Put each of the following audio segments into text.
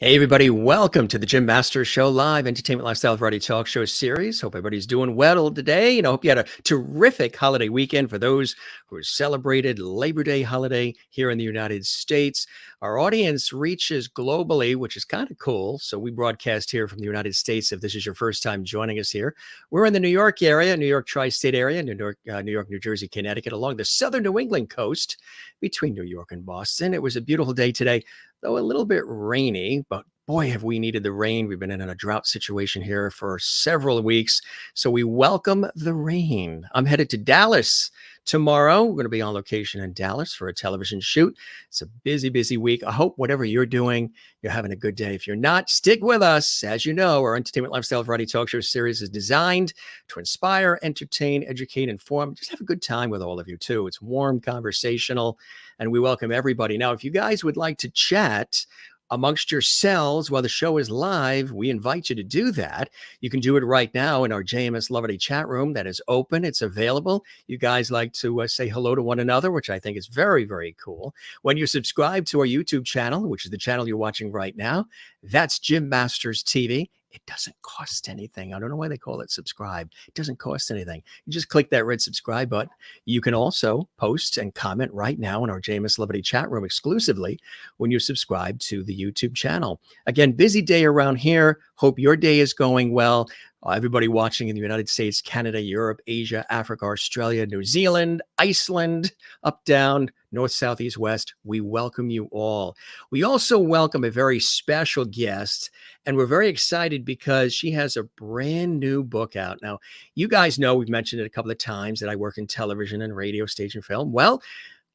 Hey, everybody. Welcome to the Jim Masters Show Live Entertainment Lifestyle Variety Talk Show series. Hope everybody's doing well today. Hope you had a terrific holiday weekend for those who celebrated Labor Day holiday here in the United States. Our audience reaches globally, which is kind of cool. So we broadcast here from the United States. If this is your first time joining us here, we're in the New York area, New York tri-state area, New York, New Jersey, Connecticut, along the southern New England coast between New York and Boston. It was a beautiful day today, though a little bit rainy, but boy, have we needed the rain. We've been in a drought situation here for several weeks, so we welcome the rain. I'm headed to Dallas tomorrow. We're going to be on location in Dallas for a television shoot. It's a busy, busy week. I hope whatever you're doing, you're having a good day. If you're not, stick with us. As you know, our Entertainment Lifestyle Variety Talk Show series is designed to inspire, entertain, educate, inform. Just have a good time with all of you, too. It's warm, conversational, and we welcome everybody. Now, if you guys would like to chat amongst yourselves while the show is live, we invite you to do that. You can do it right now in our JMS Loverty chat room that is open. It's available. You guys like to say hello to one another, which I think is very, very cool. When you subscribe to our YouTube channel, which is the channel you're watching right now, that's Jim Masters TV. It doesn't cost anything. I don't know why they call it subscribe. It doesn't cost anything. You just click that red subscribe button. You can also post and comment right now in our JMS Loverty chat room exclusively when you subscribe to the YouTube channel. Again, busy day around here. Hope your day is going well. Everybody watching in the United States, Canada, Europe, Asia, Africa, Australia, New Zealand, Iceland, up, down, north, south, east, west, we welcome you all. We also welcome a very special guest, and we're very excited because she has a brand new book out. Now, you guys know, we've mentioned it a couple of times, that I work in television and radio, stage, and film. Well,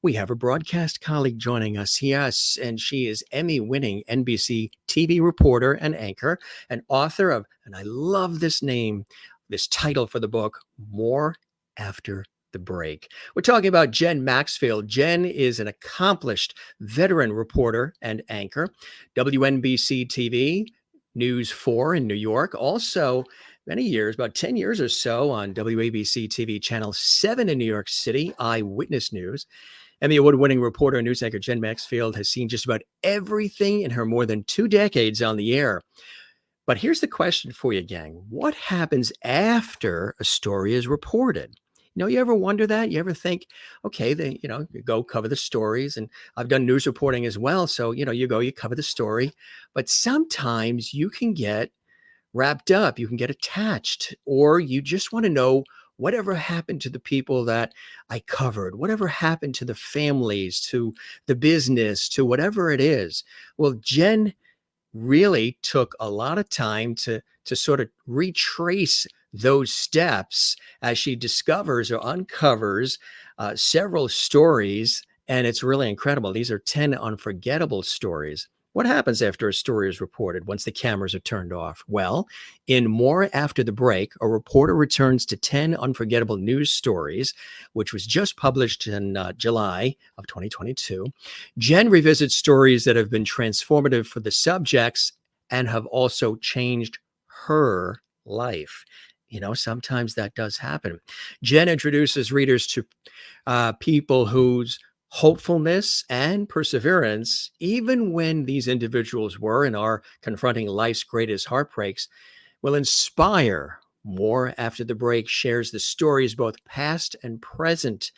we have a broadcast colleague joining us. Yes, and she is Emmy-winning NBC TV reporter and anchor, and author of, and I love this name, this title for the book, More After the Break. We're talking about Jen Maxfield. Jen is an accomplished veteran reporter and anchor, WNBC TV, News 4 in New York, also many years, about 10 years or so, on WABC TV Channel 7 in New York City, Eyewitness News. Emmy Award-winning reporter and news anchor Jen Maxfield has seen just about everything in her more than 2 decades on the air. But here's the question for you, gang. What happens after a story is reported? You ever wonder that? You ever think, okay, you go cover the stories, and I've done news reporting as well. So, you go, you cover the story, but sometimes you can get wrapped up, you can get attached, or you just want to know whatever happened to the people that I covered, whatever happened to the families, to the business, to whatever it is. Well, Jen really took a lot of time to sort of retrace those steps as she discovers or uncovers several stories. And it's really incredible. These are 10 unforgettable stories. What happens after a story is reported once the cameras are turned off? Well, in More After the Break, a reporter returns to 10 unforgettable news stories, which was just published in July of 2022. Jen revisits stories that have been transformative for the subjects and have also changed her life. Sometimes that does happen. Jen introduces readers to people whose hopefulness and perseverance, even when these individuals were and are confronting life's greatest heartbreaks, will inspire. More After the Break shares the stories, both past and present,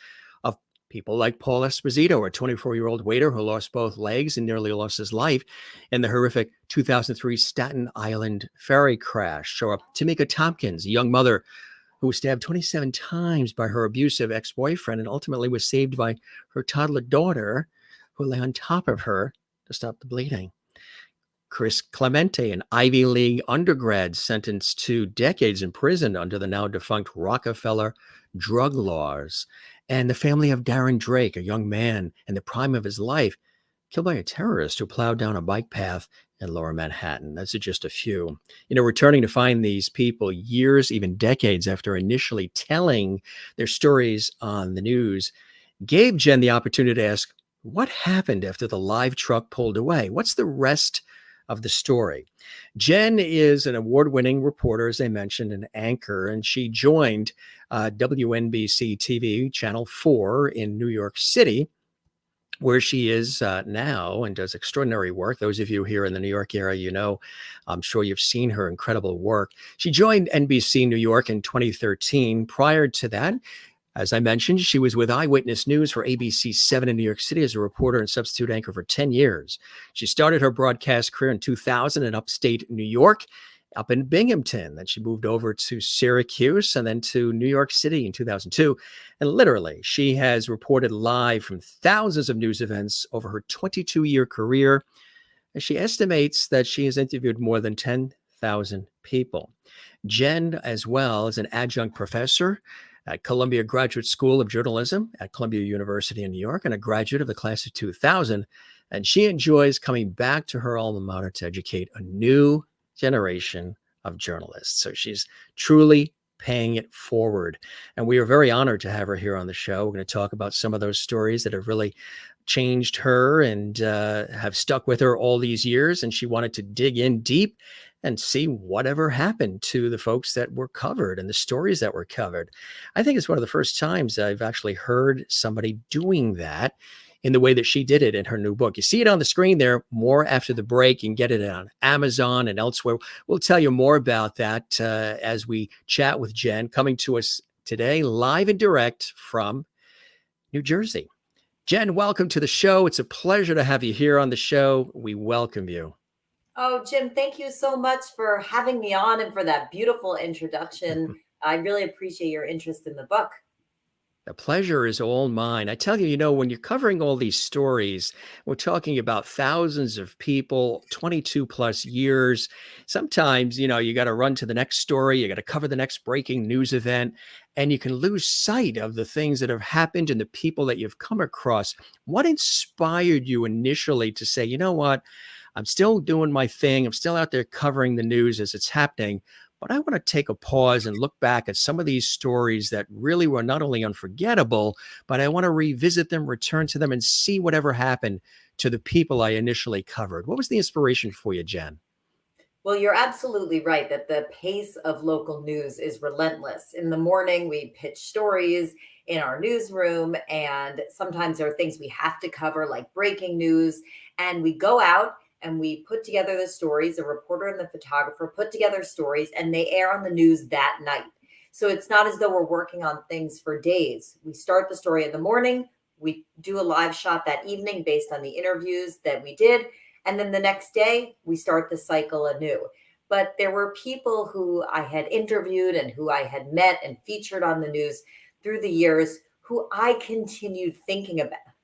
of people like Paul Esposito, a 24-year-old waiter who lost both legs and nearly lost his life in the horrific 2003 Staten Island ferry crash, or Tamika Tompkins, a young mother who was stabbed 27 times by her abusive ex-boyfriend and ultimately was saved by her toddler daughter, who lay on top of her to stop the bleeding. Chris Clemente, an Ivy League undergrad sentenced to decades in prison under the now defunct Rockefeller drug laws. And the family of Darren Drake, a young man in the prime of his life, killed by a terrorist who plowed down a bike path in Lower Manhattan. That's just a few. Returning to find these people years, even decades after initially telling their stories on the news, gave Jen the opportunity to ask, what happened after the live truck pulled away? What's the rest of the story? Jen is an award-winning reporter, as I mentioned, an anchor, and she joined WNBC TV Channel 4 in New York City where she is now and does extraordinary work. Those of you here in the New York area, I'm sure you've seen her incredible work. She joined NBC New York in 2013. Prior to that, as I mentioned, she was with Eyewitness News for ABC 7 in New York City as a reporter and substitute anchor for 10 years. She started her broadcast career in 2000 in upstate New York, up in Binghamton. Then she moved over to Syracuse and then to New York City in 2002. And literally, she has reported live from thousands of news events over her 22-year career. And she estimates that she has interviewed more than 10,000 people. Jen, as well, is an adjunct professor at Columbia Graduate School of Journalism at Columbia University in New York and a graduate of the class of 2000. And she enjoys coming back to her alma mater to educate a new generation of journalists. So she's truly paying it forward. And we are very honored to have her here on the show. We're going to talk about some of those stories that have really changed her and have stuck with her all these years. And she wanted to dig in deep and see whatever happened to the folks that were covered and the stories that were covered. I think it's one of the first times I've actually heard somebody doing that in the way that she did it in her new book. You see it on the screen there. More after the break. You can get it on Amazon and elsewhere. We'll tell you more about that as we chat with Jen, coming to us today live and direct from New Jersey. Jen, welcome to the show. It's a pleasure to have you here on the show. We welcome you. Oh, Jim, thank you so much for having me on and for that beautiful introduction. I really appreciate your interest in the book. The pleasure is all mine. I tell you, when you're covering all these stories, we're talking about thousands of people, 22 plus years. Sometimes, you got to run to the next story. You got to cover the next breaking news event, and you can lose sight of the things that have happened and the people that you've come across. What inspired you initially to say, you know what? I'm still doing my thing. I'm still out there covering the news as it's happening. But I want to take a pause and look back at some of these stories that really were not only unforgettable, but I want to revisit them, return to them, and see whatever happened to the people I initially covered. What was the inspiration for you, Jen? Well, you're absolutely right that the pace of local news is relentless. In the morning, we pitch stories in our newsroom, and sometimes there are things we have to cover, like breaking news, and we go out and we put together the stories. A reporter and the photographer put together stories, and they air on the news that night. So it's not as though we're working on things for days. We start the story in the morning. We do a live shot that evening based on the interviews that we did. And then the next day, we start the cycle anew. But there were people who I had interviewed and who I had met and featured on the news through the years who I continued thinking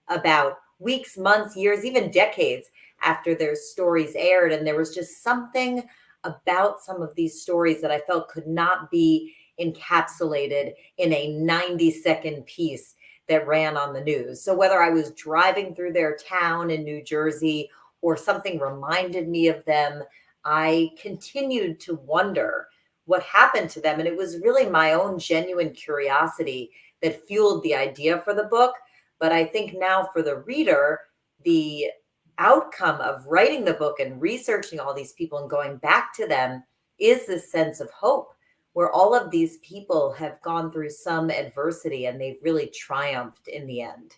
about weeks, months, years, even decades after their stories aired. And there was just something about some of these stories that I felt could not be encapsulated in a 90-second piece that ran on the news. So whether I was driving through their town in New Jersey or something reminded me of them, I continued to wonder what happened to them. And it was really my own genuine curiosity that fueled the idea for the book. But I think now for the reader, the outcome of writing the book and researching all these people and going back to them is this sense of hope, where all of these people have gone through some adversity and they've really triumphed in the end.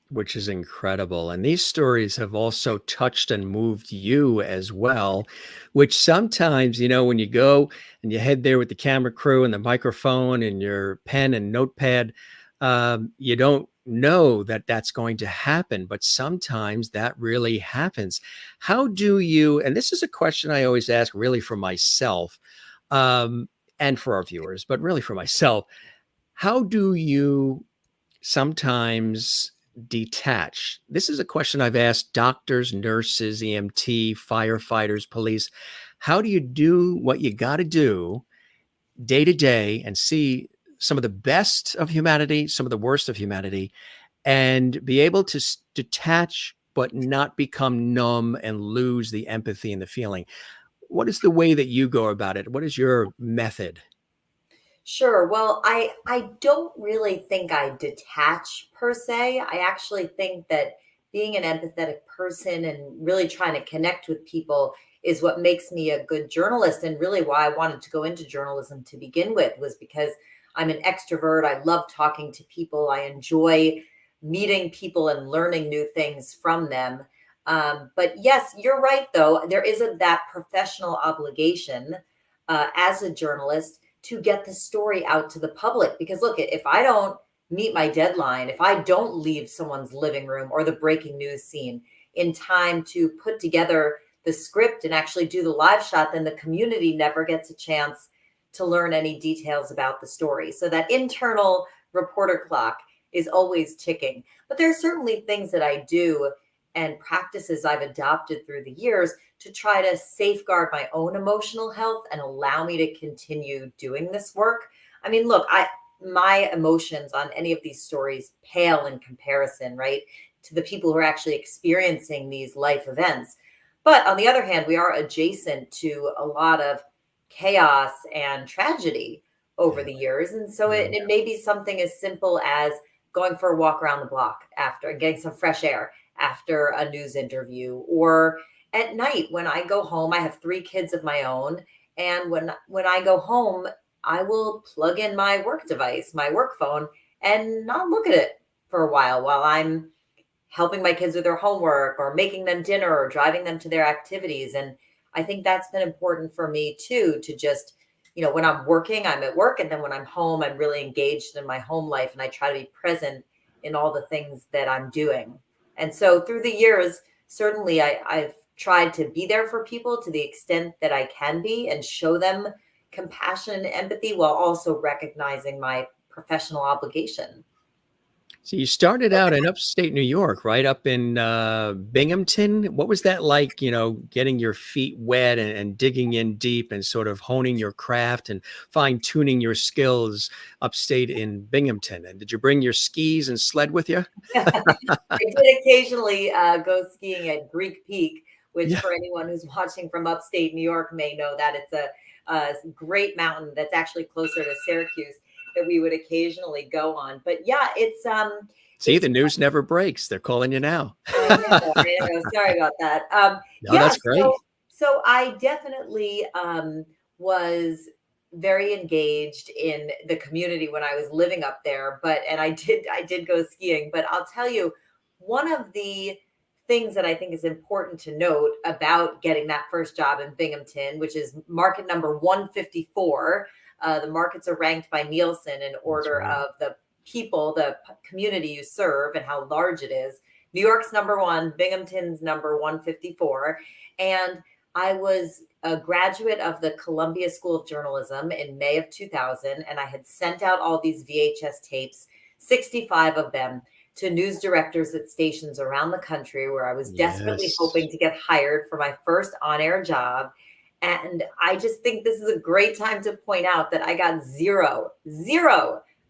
Which is incredible. And these stories have also touched and moved you as well, which sometimes, when you go and you head there with the camera crew and the microphone and your pen and notepad, you don't know that that's going to happen, but sometimes that really happens. How do you, and this is a question I always ask really for myself and for our viewers, but really for myself, how do you sometimes detach? This is a question I've asked doctors, nurses, EMT, firefighters, police. How do you do what you got to do day to day and see some of the best of humanity, some of the worst of humanity, and be able to detach, but not become numb and lose the empathy and the feeling? What is the way that you go about it? What is your method? Sure. Well, I don't really think I detach per se. I actually think that being an empathetic person and really trying to connect with people is what makes me a good journalist. And really why I wanted to go into journalism to begin with was because I'm an extrovert. I love talking to people. I enjoy meeting people and learning new things from them. But yes, you're right, though. There isn't that professional obligation as a journalist to get the story out to the public. Because look, if I don't meet my deadline, if I don't leave someone's living room or the breaking news scene in time to put together the script and actually do the live shot, then the community never gets a chance to learn any details about the story. So that internal reporter clock is always ticking. But there are certainly things that I do and practices I've adopted through the years to try to safeguard my own emotional health and allow me to continue doing this work. I mean, look, my emotions on any of these stories pale in comparison, right, to the people who are actually experiencing these life events. But on the other hand, we are adjacent to a lot of chaos and tragedy over the years. And so it may be something as simple as going for a walk around the block after and getting some fresh air after a news interview, or at night when I go home. I have 3 kids of my own. And when I go home, I will plug in my work device, my work phone, and not look at it for a while I'm helping my kids with their homework or making them dinner or driving them to their activities. And I think that's been important for me too, to just, when I'm working, I'm at work. And then when I'm home, I'm really engaged in my home life. And I try to be present in all the things that I'm doing. And so through the years, certainly I've tried to be there for people to the extent that I can be and show them compassion and empathy while also recognizing my professional obligation. So you started out in upstate New York, right up in Binghamton. What was that like, getting your feet wet and digging in deep and sort of honing your craft and fine tuning your skills upstate in Binghamton? And did you bring your skis and sled with you? I did occasionally go skiing at Greek Peak, which Yeah. for anyone who's watching from upstate New York may know that it's a great mountain that's actually closer to Syracuse that we would occasionally go on. But yeah, it's See, the news never breaks. They're calling you now. I know. Sorry about that. No, that's great. So I definitely was very engaged in the community when I was living up there. And I did go skiing. But I'll tell you, one of the things that I think is important to note about getting that first job in Binghamton, which is market number 154. The markets are ranked by Nielsen in order of the people, the community you serve and how large it is. New York's number 1, Binghamton's number 154. And I was a graduate of the Columbia School of Journalism in May of 2000. And I had sent out all these VHS tapes, 65 of them, to news directors at stations around the country where I was desperately hoping to get hired for my first on-air job. And I just think this is a great time to point out that I got zero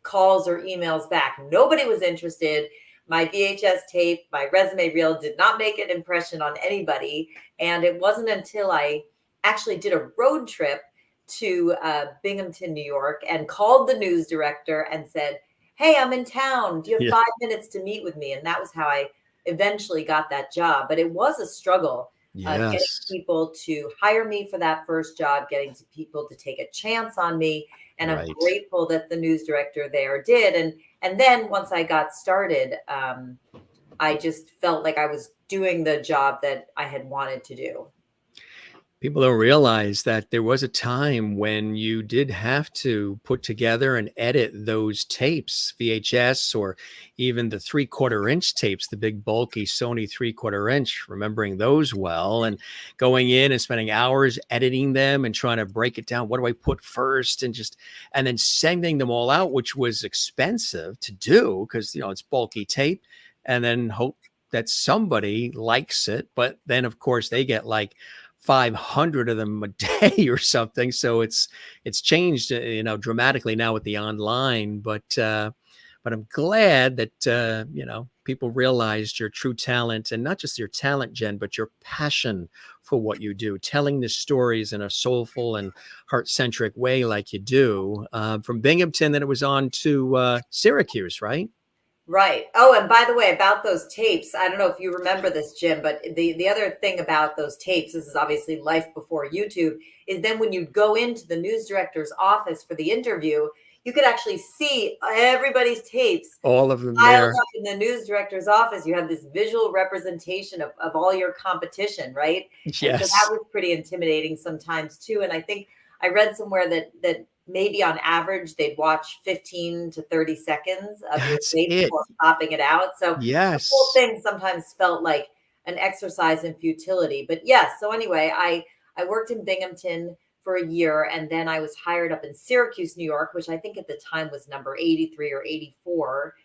calls or emails back. Nobody was interested. My VHS tape, my resume reel did not make an impression on anybody. And it wasn't until I actually did a road trip to Binghamton, New York, and called the news director and said, "Hey, I'm in town. Do you have 5 minutes to meet with me?" And that was how I eventually got that job. But it was a struggle. Getting people to hire me for that first job, getting people to take a chance on me. And I'm grateful that the news director there did. And then once I got started, I just felt like I was doing the job that I had wanted to do. People don't realize that there was a time when you did have to put together and edit those tapes, VHS, or even the 3/4 inch tapes, the big bulky Sony 3/4 inch, remembering those well, and going in and spending hours editing them and trying to break it down. What do I put first? And then sending them all out, which was expensive to do because, it's bulky tape, and then hope that somebody likes it. But then, of course, they get like 500 of them a day or something. So it's changed, dramatically now with the online, but I'm glad that, people realized your true talent, and not just your talent, Jen, but your passion for what you do, telling the stories in a soulful and heart-centric way like you do. From Binghamton, then it was on to Syracuse, right? Right. Oh, and by the way, about those tapes, I don't know if you remember this, Jim, but the other thing about those tapes, this is obviously life before YouTube, is then when you go into the news director's office for the interview, you could actually see everybody's tapes All of them piled there. up in the news director's office. You have this visual representation of all your competition, right? And so that Yes. was pretty intimidating sometimes too. And I think I read somewhere that maybe on average they'd watch 15 to 30 seconds of your That's tape it. before popping it out. So the whole Yes. thing sometimes felt like an exercise in futility. But yes, so anyway, I worked in Binghamton for a year, and then I was hired up in Syracuse, New York, which I think at the time was number 83 or 84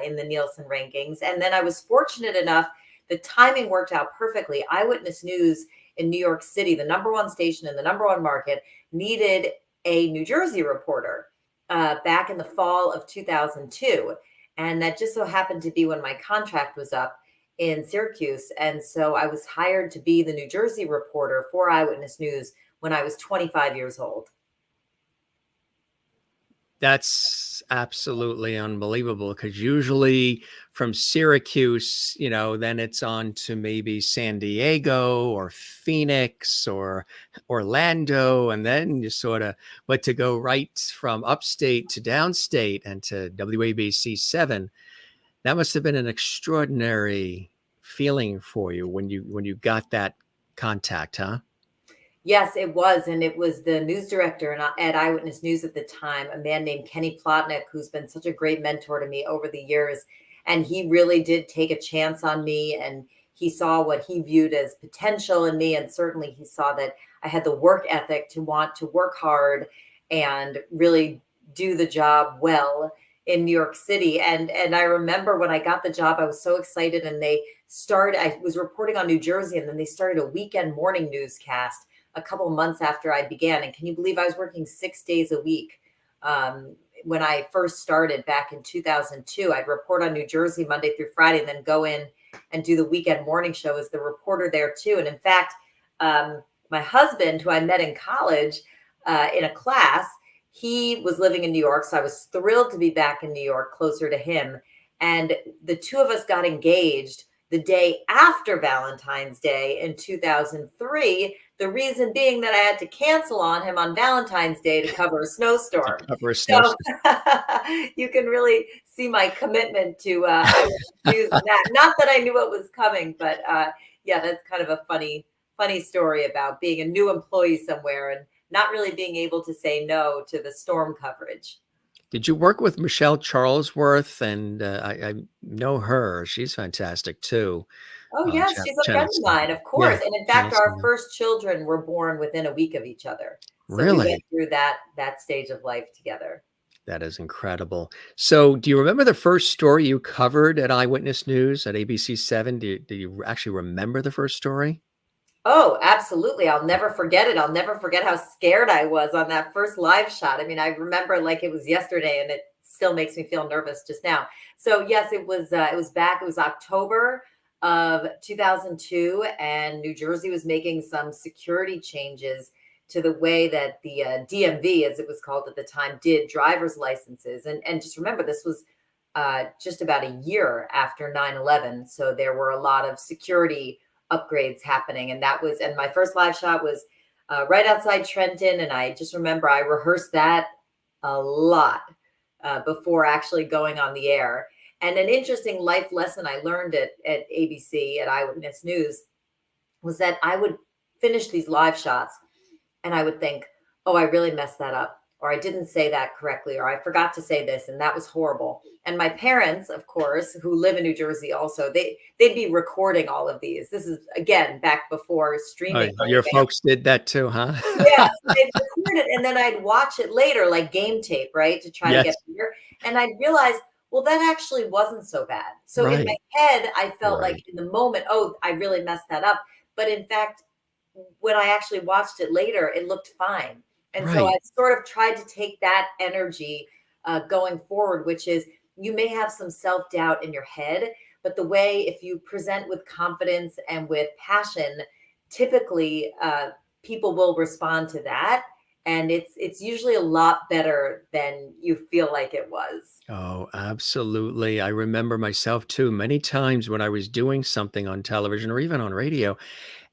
in the Nielsen rankings. And then I was fortunate enough, the timing worked out perfectly. Eyewitness News in New York City, the number one station in the number one market, needed a New Jersey reporter back in the fall of 2002. And that just so happened to be when my contract was up in Syracuse. And so I was hired to be the New Jersey reporter for Eyewitness News when I was 25 years old. That's absolutely unbelievable, because usually from Syracuse, then it's on to maybe San Diego or Phoenix or Orlando, and then you but to go right from upstate to downstate and to WABC 7, that must have been an extraordinary feeling for you when you got that contact, huh? Yes, it was. And it was the news director at Eyewitness News at the time, a man named Kenny Plotnick, who's been such a great mentor to me over the years. And he really did take a chance on me, and he saw what he viewed as potential in me. And certainly he saw that I had the work ethic to want to work hard and really do the job well in New York City. And I remember when I got the job, I was so excited. And I was reporting on New Jersey, and then they started a weekend morning newscast a couple months after I began. And can you believe I was working 6 days a week? When I first started back in 2002, I'd report on New Jersey Monday through Friday, and then go in and do the weekend morning show as the reporter there too. And in fact, my husband, who I met in college in a class, he was living in New York. So I was thrilled to be back in New York, closer to him. And the two of us got engaged the day after Valentine's Day in 2003. The reason being that I had to cancel on him on Valentine's Day to cover a snowstorm. Cover a So snowstorm. you can really see my commitment to using that. Not that I knew what was coming, but yeah, that's kind of a funny story about being a new employee somewhere and not really being able to say no to the storm coverage. Did you work with Michelle Charlesworth? And I know her. She's fantastic too. Oh, yes, she's a friend Channel of 7. mine, of Yeah, course. And in Channel fact, our 7. first children were born within a week of each other. So we went Really? through that stage of life together. That is incredible. So do you remember the first story you covered at Eyewitness News at ABC 7? Do you actually remember the first story? Oh, absolutely. I'll never forget it. I'll never forget how scared I was on that first live shot. I mean, I remember like it was yesterday, and it still makes me feel nervous just now. So yes, it was October of 2002, and New Jersey was making some security changes to the way that the DMV, as it was called at the time, did driver's licenses. And just remember, this was just about a year after 9/11. So there were a lot of security upgrades happening. And my first live shot was right outside Trenton. And I just remember I rehearsed that a lot before actually going on the air. And an interesting life lesson I learned at ABC, at Eyewitness News, was that I would finish these live shots and I would think, oh, I really messed that up, or I didn't say that correctly, or I forgot to say this, and that was horrible. And my parents, of course, who live in New Jersey also, they'd be recording all of these. This is, again, back before streaming. Your folks did that too, huh? Yeah, so they'd record it, and then I'd watch it later, like game tape, right, to try to Yes. get bigger. And I'd realize, well, that actually wasn't so bad. So in my Right. head, I felt like Right. in the moment, oh, I really messed that up. But in fact, when I actually watched it later, it looked fine. And so I Right. sort of tried to take that energy going forward, which is you may have some self-doubt in your head, but the way, if you present with confidence and with passion, typically people will respond to that. And it's usually a lot better than you feel like it was. Oh, absolutely. I remember myself too, many times when I was doing something on television or even on radio,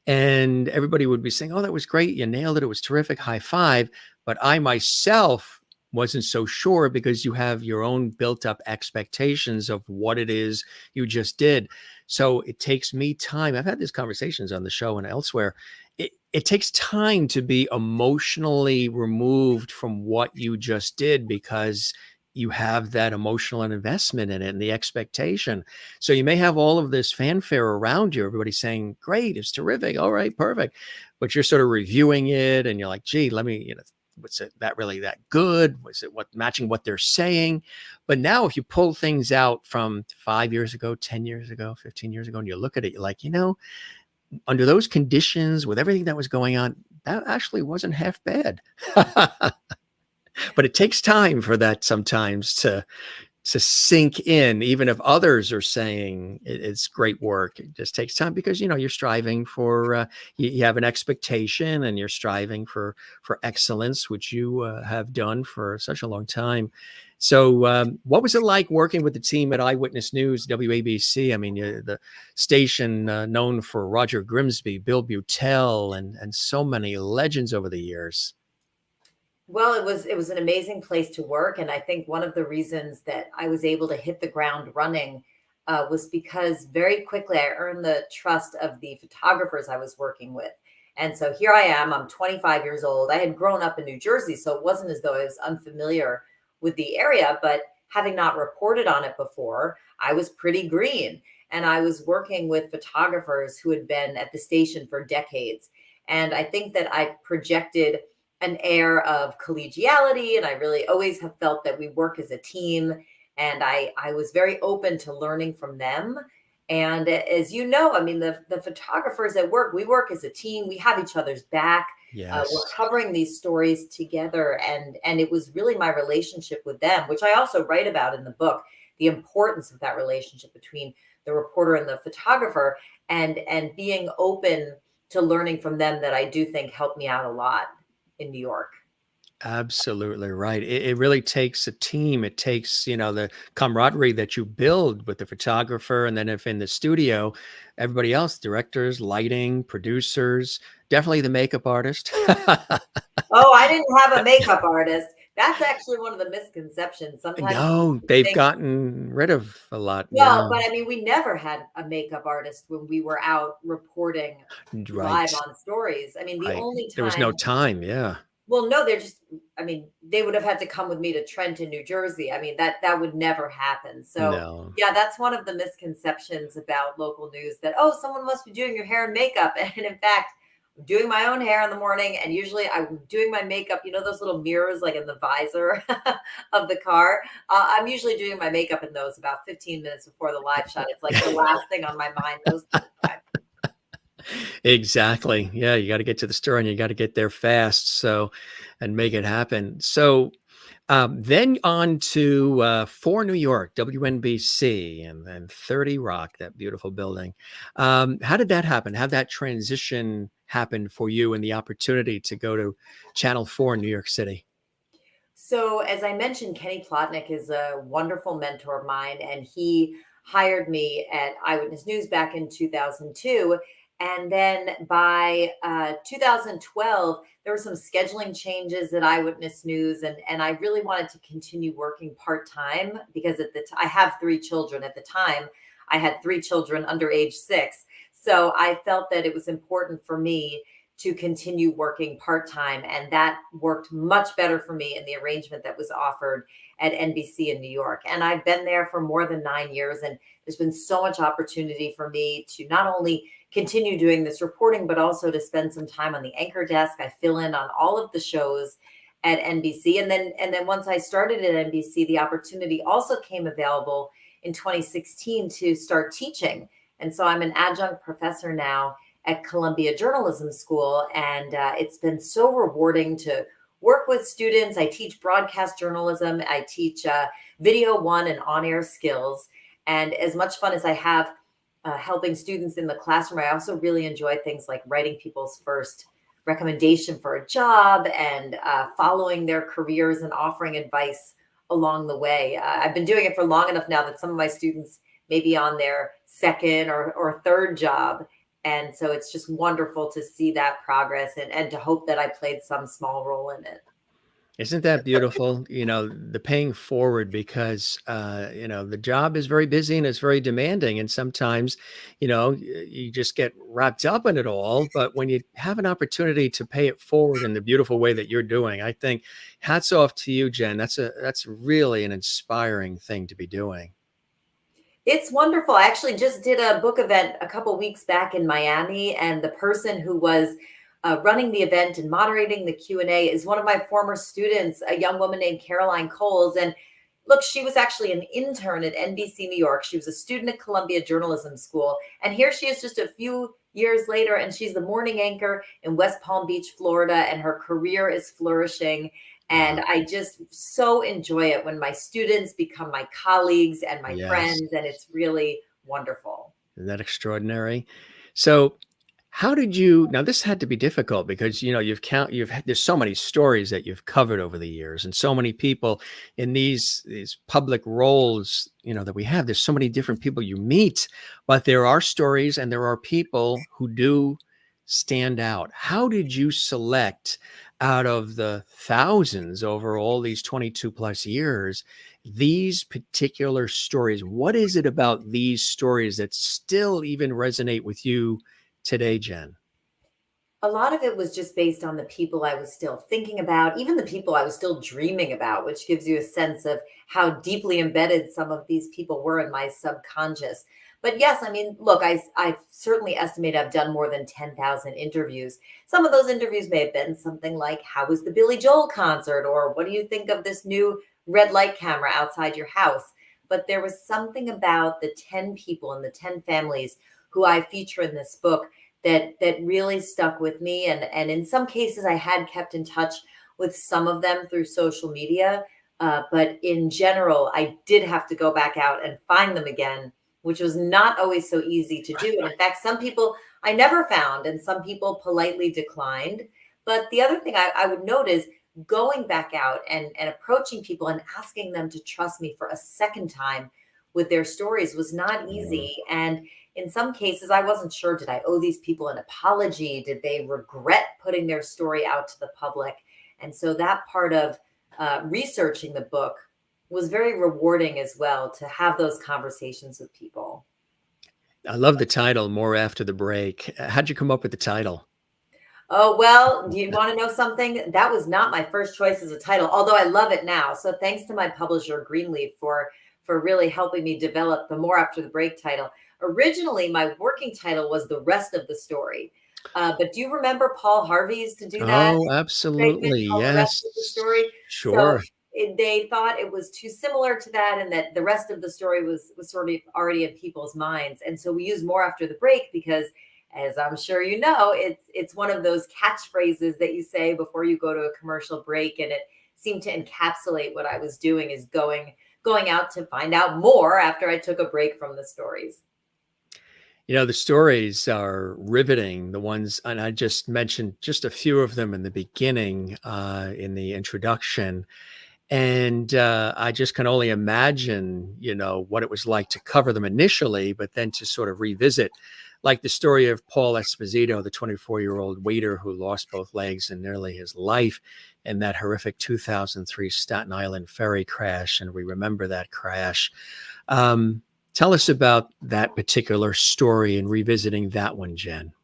and everybody would be saying, "Oh, that was great. You nailed it. It was terrific. High five." But I myself wasn't so sure because you have your own built up expectations of what it is you just did. So it takes me time. I've had these conversations on the show and elsewhere. It takes time to be emotionally removed from what you just did because you have that emotional investment in it and the expectation. So you may have all of this fanfare around you, everybody saying, great, it's terrific. All right, perfect. But you're sort of reviewing it and you're like, gee, let me, was it that really that good? Was it matching what they're saying? But now if you pull things out from 5 years ago, 10 years ago, 15 years ago, and you look at it, you're like, under those conditions with everything that was going on, that actually wasn't half bad. But it takes time for that sometimes to sink in, even if others are saying it's great work. It just takes time because you're striving for you have an expectation and you're striving for excellence, which you have done for such a long time. So what was it like working with the team at Eyewitness News, WABC? I mean, the station known for Roger Grimsby, Bill Butel, and so many legends over the years. Well, it was an amazing place to work, and I think one of the reasons that I was able to hit the ground running was because very quickly I earned the trust of the photographers I was working with. And so here I am, I'm 25 years old. I had grown up in New Jersey, so it wasn't as though I was unfamiliar with the area, but having not reported on it before, I was pretty green. And I was working with photographers who had been at the station for decades. And I think that I projected an air of collegiality, and I really always have felt that we work as a team, and I was very open to learning from them. And as you know, I mean, the photographers at work, we work as a team, we have each other's back. We're Yes. covering these stories together, and it was really my relationship with them, which I also write about in the book, the importance of that relationship between the reporter and the photographer, and being open to learning from them, that I do think helped me out a lot in New York. Absolutely right. It really takes a team. It takes, the camaraderie that you build with the photographer. And then if in the studio, everybody else, directors, lighting, producers, definitely the makeup artist. Oh, I didn't have a makeup artist. That's actually one of the misconceptions. Sometimes No, people they've think, gotten rid of a lot. Yeah. well, but I mean, we never had a makeup artist when we were out reporting Right. live on stories. I mean, the Right. only There was no time, time. Yeah. well, no, they're just, I mean, they would have had to come with me to Trenton, New Jersey. I mean, that would never happen. So, No. yeah, that's one of the misconceptions about local news, that, oh, someone must be doing your hair and makeup. And in fact, I'm doing my own hair in the morning, and usually I'm doing my makeup, those little mirrors like in the visor of the car. I'm usually doing my makeup in those about 15 minutes before the live shot. It's like the last thing on my mind most of the time. Exactly. Yeah, you got to get to the store and you got to get there fast. So, and make it happen. So, then on to For New York, WNBC, and then 30 Rock, that beautiful building. How did that happen? How did that transition happen for you and the opportunity to go to Channel 4 in New York City? So, as I mentioned, Kenny Plotnick is a wonderful mentor of mine, and he hired me at Eyewitness News back in 2002. And then by 2012, there were some scheduling changes at Eyewitness News, and I really wanted to continue working part time because I have three children. At the time, I had three children under age 6, so I felt that it was important for me to continue working part time. And that worked much better for me in the arrangement that was offered at NBC in New York. And I've been there for more than 9 years. And there's been so much opportunity for me to not only continue doing this reporting, but also to spend some time on the anchor desk. I fill in on all of the shows at NBC. And then once I started at NBC, the opportunity also came available in 2016 to start teaching. And so I'm an adjunct professor now at Columbia Journalism School. And it's been so rewarding to work with students. I teach broadcast journalism. I teach video one and on-air skills. And as much fun as I have helping students in the classroom, I also really enjoy things like writing people's first recommendation for a job, and following their careers and offering advice along the way. I've been doing it for long enough now that some of my students may be on their second or third job. And so it's just wonderful to see that progress, and to hope that I played some small role in it. Isn't that beautiful? The paying forward because, the job is very busy and it's very demanding. And sometimes, you just get wrapped up in it all. But when you have an opportunity to pay it forward in the beautiful way that you're doing, I think hats off to you, Jen. That's really an inspiring thing to be doing. It's wonderful. I actually just did a book event a couple weeks back in Miami, and the person who was running the event and moderating the Q&A is one of my former students, a young woman named Caroline Coles. And look, she was actually an intern at NBC New York. She was a student at Columbia Journalism School. And here she is just a few years later, and she's the morning anchor in West Palm Beach, Florida, and her career is flourishing. And Wow. I just so enjoy it when my students become my colleagues and my Yes. friends, and it's really wonderful. Isn't that extraordinary? So, how did you now this had to be difficult because there's so many stories that you've covered over the years and so many people in these public roles, that we have. There's so many different people you meet, but there are stories and there are people who do stand out. How did you select out of the thousands over all these 22 plus years these particular stories? What is it about these stories that still even resonate with you today, Jen? A lot of it was just based on the people I was still thinking about, even the people I was still dreaming about, which gives you a sense of how deeply embedded some of these people were in my subconscious. But yes, I mean, look, I certainly estimate I've done more than 10,000 interviews. Some of those interviews may have been something like, how was the Billy Joel concert? Or what do you think of this new red light camera outside your house? But there was something about the 10 people and the 10 families who I feature in this book that really stuck with me. And in some cases, I had kept in touch with some of them through social media. But in general, I did have to go back out and find them again, which was not always so easy to do. And in fact, some people I never found, and some people politely declined. But the other thing I would note is going back out and approaching people and asking them to trust me for a second time with their stories was not Mm. easy. And in some cases, I wasn't sure, did I owe these people an apology? Did they regret putting their story out to the public? And so that part of researching the book was very rewarding as well, to have those conversations with people. I love the title, More After the Break. How'd you come up with the title? Oh, well, do you want to know something? That was not my first choice as a title, although I love it now. So thanks to my publisher, Greenleaf, for really helping me develop the More After the Break title. Originally, my working title was The Rest of the Story. But do you remember Paul Harvey used to do that Oh, segment absolutely. called The Rest of the Yes. Story? So Sure. they thought it was too similar to that, and that the rest of the story was sort of already in people's minds. And so we use More After the Break because, as I'm sure you know, it's one of those catchphrases that you say before you go to a commercial break, and it seemed to encapsulate what I was doing, is going out to find out more after I took a break from the stories. The stories are riveting, the ones, and I just mentioned just a few of them in the beginning, in the introduction. And I just can only imagine, what it was like to cover them initially, but then to sort of revisit, like the story of Paul Esposito, the 24-year-old waiter who lost both legs and nearly his life in that horrific 2003 Staten Island ferry crash. And we remember that crash. Um, Tell us about that particular story and revisiting that one, Jen.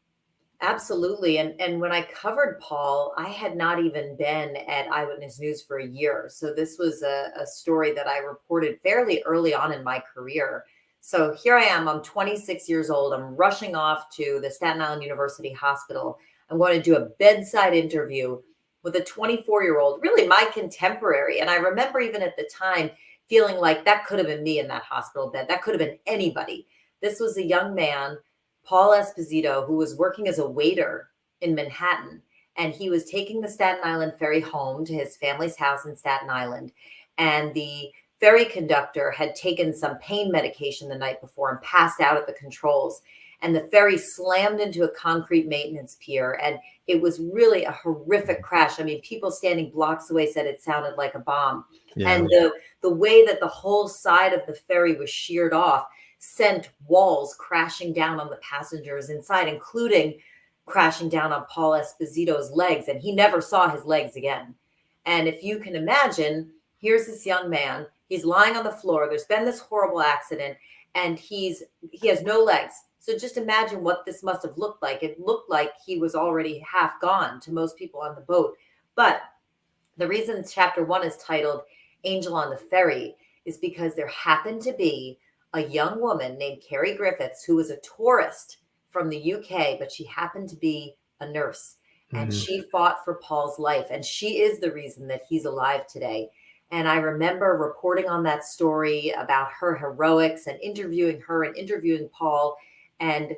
Absolutely. And when I covered Paul, I had not even been at Eyewitness News for a year. So this was a story that I reported fairly early on in my career. So here I am, I'm 26 years old. I'm rushing off to the Staten Island University Hospital. I'm going to do a bedside interview with a 24-year-old, really my contemporary. And I remember even at the time feeling like that could have been me in that hospital bed. That could have been anybody. This was a young man, Paul Esposito, who was working as a waiter in Manhattan. And he was taking the Staten Island ferry home to his family's house in Staten Island. And the ferry conductor had taken some pain medication the night before and passed out at the controls. And the ferry slammed into a concrete maintenance pier. And it was really a horrific crash. I mean, people standing blocks away said it sounded like a bomb. Yeah. And the way that the whole side of the ferry was sheared off sent walls crashing down on the passengers inside, including crashing down on Paul Esposito's legs. And he never saw his legs again. And if you can imagine, here's this young man, he's lying on the floor. There's been this horrible accident and he has no legs. So just imagine what this must have looked like. It looked like he was already half gone to most people on the boat. But the reason chapter 1 is titled Angel on the Ferry is because there happened to be a young woman named Carrie Griffiths who was a tourist from the UK, but she happened to be a nurse. And she fought for Paul's life. And she is the reason that he's alive today. And I remember reporting on that story about her heroics and interviewing her and interviewing Paul and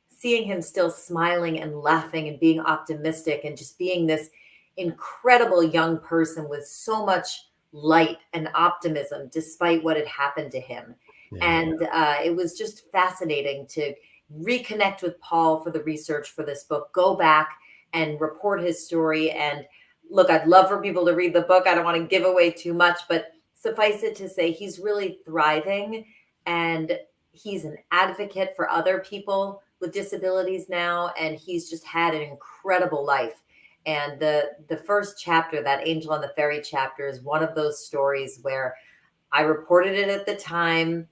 seeing him still smiling and laughing and being optimistic and just being this incredible young person with so much light and optimism despite what had happened to him. Yeah. And it was just fascinating to reconnect with Paul for the research for this book, go back and report his story. And look, I'd love for people to read the book. I don't want to give away too much, but suffice it to say, he's really thriving and he's an advocate for other people with disabilities now. And he's just had an incredible life. And the first chapter, that Angel on the Ferry chapter, is one of those stories where I reported it at the time.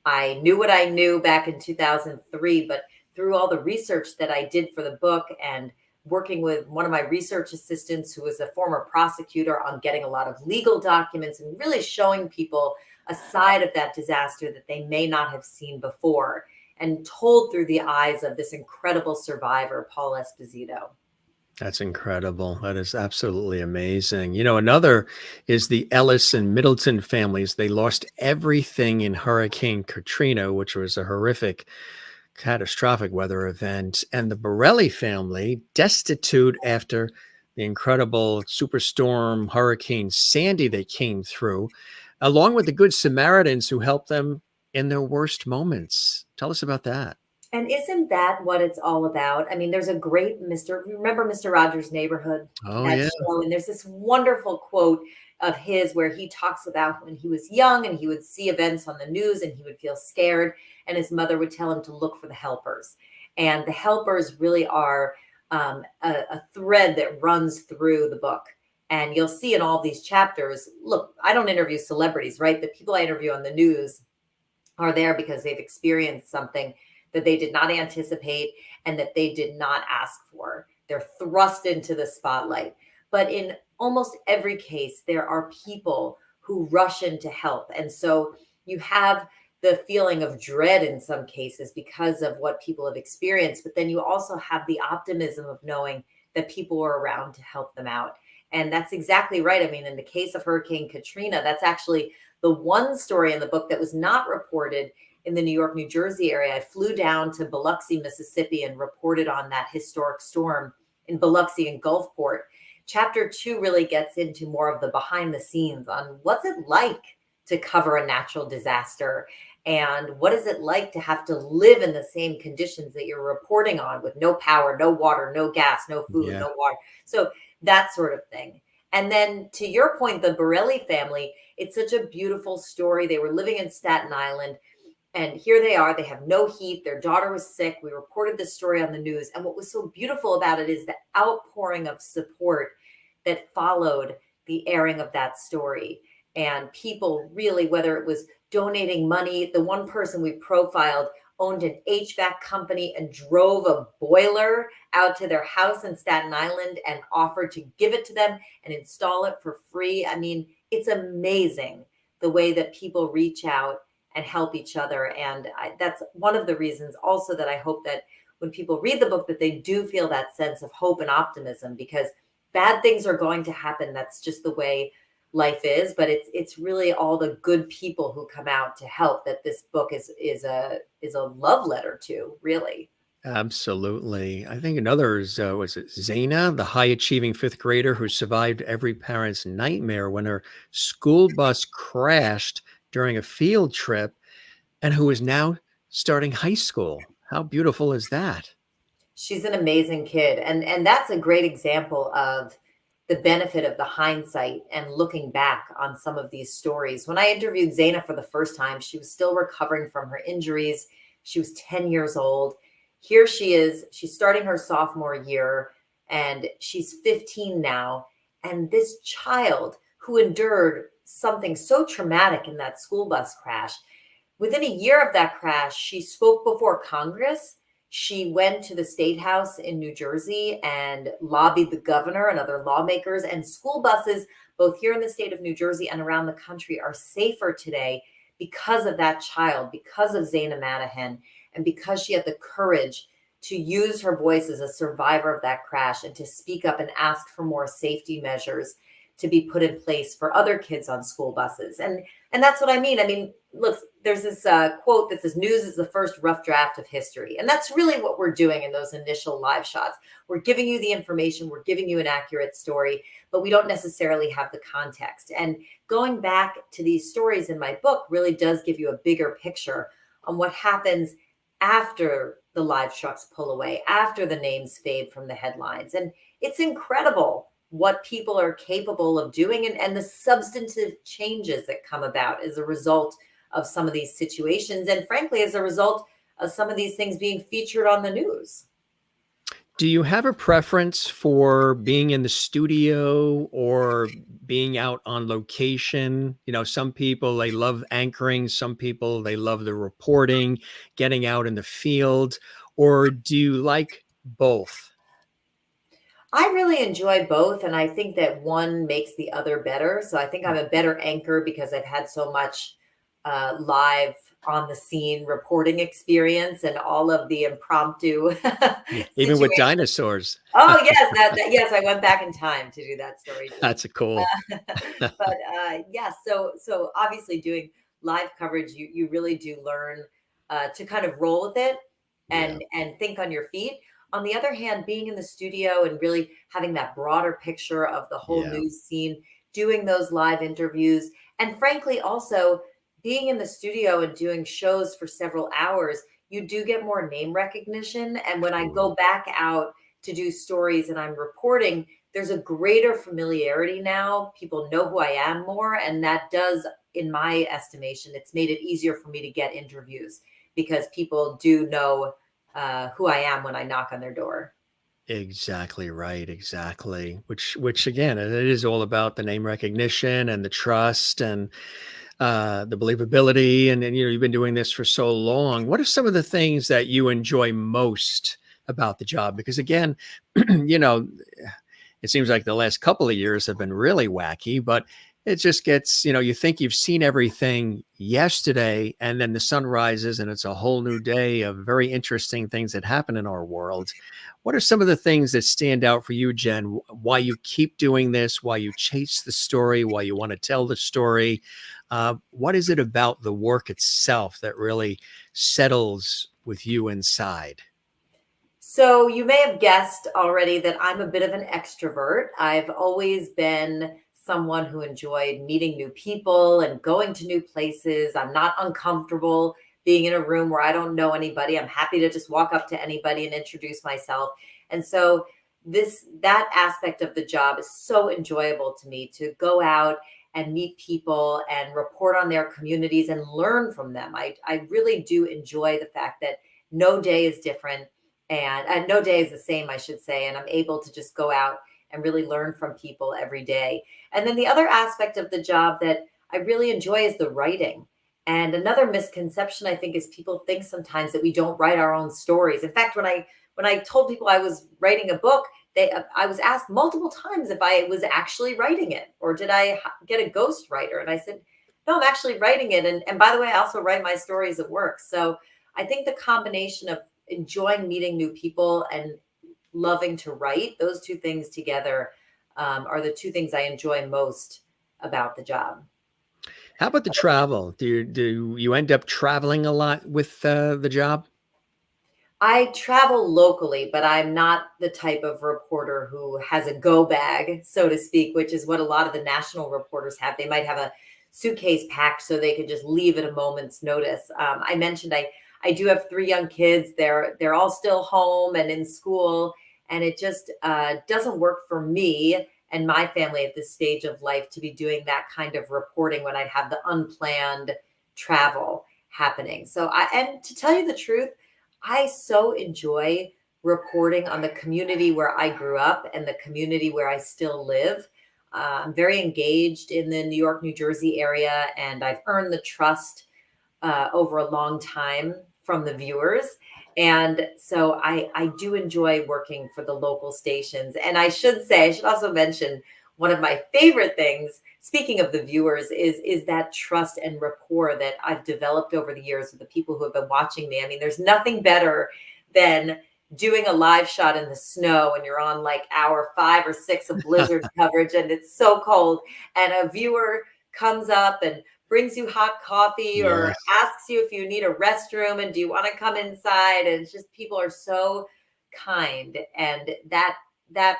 I knew what I knew back in 2003, but through all the research that I did for the book and working with one of my research assistants who was a former prosecutor on getting a lot of legal documents and really showing people a side of that disaster that they may not have seen before and told through the eyes of this incredible survivor, Paul Esposito. That's incredible. That is absolutely amazing. You know, another is the Ellis and Middleton families. They lost everything in Hurricane Katrina, which was a horrific, catastrophic weather event. And the Borelli family, destitute after the incredible superstorm Hurricane Sandy that came through, along with the Good Samaritans who helped them in their worst moments. Tell us about that. And isn't that what it's all about? I mean, there's a great remember Mr. Rogers' Neighborhood? Oh, yeah. Show, and there's this wonderful quote of his where he talks about when he was young and he would see events on the news and he would feel scared and his mother would tell him to look for the helpers. And the helpers really are a thread that runs through the book. And you'll see in all these chapters, look, I don't interview celebrities, right? The people I interview on the news are there because they've experienced something that they did not anticipate and that they did not ask for. They're thrust into the spotlight. But in almost every case, there are people who rush in to help. And so you have the feeling of dread in some cases because of what people have experienced. But then you also have the optimism of knowing that people are around to help them out. And that's exactly right. I mean, in the case of Hurricane Katrina, that's actually the one story in the book that was not reported in the New York, New Jersey area. I flew down to Biloxi, Mississippi, and reported on that historic storm in Biloxi and Gulfport. Chapter 2 really gets into more of the behind the scenes on what's it like to cover a natural disaster and what is it like to have to live in the same conditions that you're reporting on with no power, no water, no gas, no food, no water. So that sort of thing. And then to your point, the Borelli family, it's such a beautiful story. They were living in Staten Island. And here they are. They have no heat. Their daughter was sick. We reported this story on the news. And what was so beautiful about it is the outpouring of support that followed the airing of that story. And people really, whether it was donating money, the one person we profiled owned an HVAC company and drove a boiler out to their house in Staten Island and offered to give it to them and install it for free. I mean, it's amazing the way that people reach out and help each other. And that's one of the reasons also that I hope that when people read the book, that they do feel that sense of hope and optimism, because bad things are going to happen. That's just the way life is. But it's really all the good people who come out to help that this book is a love letter to, really. Absolutely. I think another is, was it Zaina, the high achieving fifth grader who survived every parent's nightmare when her school bus crashed during a field trip and who is now starting high school. How beautiful is that? She's an amazing kid. And that's a great example of the benefit of the hindsight and looking back on some of these stories. When I interviewed Zaina for the first time, she was still recovering from her injuries. She was 10 years old. Here she is. She's starting her sophomore year and she's 15 now. And this child who endured something so traumatic in that school bus crash, within a year of that crash, she spoke before Congress. She went to the State House in New Jersey and lobbied the governor and other lawmakers. And school buses, both here in the state of New Jersey and around the country, are safer today because of that child, because of Zaina Manahan, and because she had the courage to use her voice as a survivor of that crash and to speak up and ask for more safety measures to be put in place for other kids on school buses. And that's what I mean. I mean, look, there's this quote that says news is the first rough draft of history. And that's really what we're doing in those initial live shots. We're giving you the information, we're giving you an accurate story, but we don't necessarily have the context. And going back to these stories in my book really does give you a bigger picture on what happens after the live trucks pull away, after the names fade from the headlines. And it's incredible what people are capable of doing and the substantive changes that come about as a result of some of these situations. And frankly, as a result of some of these things being featured on the news. Do you have a preference for being in the studio or being out on location? You know, some people, they love anchoring. Some people, they love the reporting, getting out in the field. Or do you like both? I really enjoy both, and I think that one makes the other better. So I think I'm a better anchor because I've had so much live on the scene reporting experience and all of the impromptu Even with situations. dinosaurs. Oh yes, yes, I went back in time to do that story. That's a cool. But yeah, so obviously doing live coverage, you really do learn to kind of roll with it Yeah. and think on your feet. On the other hand, being in the studio and really having that broader picture of the whole Yeah. news scene, doing those live interviews, and frankly, also being in the studio and doing shows for several hours, you do get more name recognition. And when I go back out to do stories and I'm reporting, there's a greater familiarity now. People know who I am more. And that does, in my estimation, it's made it easier for me to get interviews because people do know who I am when I knock on their door. Exactly right. Exactly. Which again, it is all about the name recognition and the trust and the believability. And you know, you've been doing this for so long. What are some of the things that you enjoy most about the job? Because again, you know, it seems like the last couple of years have been really wacky, but it just gets, you know, you think you've seen everything yesterday and then the sun rises and it's a whole new day of very interesting things that happen in our world. What are some of the things that stand out for you, Jen? Why you keep doing this, why you chase the story, why you want to tell the story? What is it about the work itself that really settles with you inside? So you may have guessed already that I'm a bit of an extrovert. I've always been someone who enjoyed meeting new people and going to new places. I'm not uncomfortable being in a room where I don't know anybody. I'm happy to just walk up to anybody and introduce myself. And so that aspect of the job is so enjoyable to me, to go out and meet people and report on their communities and learn from them. I really do enjoy the fact that no day is different and no day is the same, I should say. And I'm able to just go out and really learn from people every day. And then the other aspect of the job that I really enjoy is the writing. And another misconception, I think, is people think sometimes that we don't write our own stories. In fact, when I told people I was writing a book, I was asked multiple times if I was actually writing it or did I get a ghostwriter? And I said, no, I'm actually writing it. And by the way, I also write my stories at work. So I think the combination of enjoying meeting new people and loving to write, those two things together are the two things I enjoy most about the job. How about the travel? Do you end up traveling a lot with the job? I travel locally, but I'm not the type of reporter who has a go bag, so to speak, which is what a lot of the national reporters have. They might have a suitcase packed so they could just leave at a moment's notice. I mentioned I do have 3 young kids. They're all still home and in school, and it just doesn't work for me and my family at this stage of life to be doing that kind of reporting when I'd have the unplanned travel happening. And to tell you the truth, I so enjoy reporting on the community where I grew up and the community where I still live. I'm very engaged in the New York, New Jersey area, and I've earned the trust over a long time from the viewers. And so I do enjoy working for the local stations. And I should also mention one of my favorite things, speaking of the viewers, is that trust and rapport that I've developed over the years with the people who have been watching me. I mean, there's nothing better than doing a live shot in the snow and you're on like hour 5 or 6 of blizzard coverage and it's so cold, and a viewer comes up and brings you hot coffee or Yes. asks you if you need a restroom and do you want to come inside, and it's just, people are so kind, and that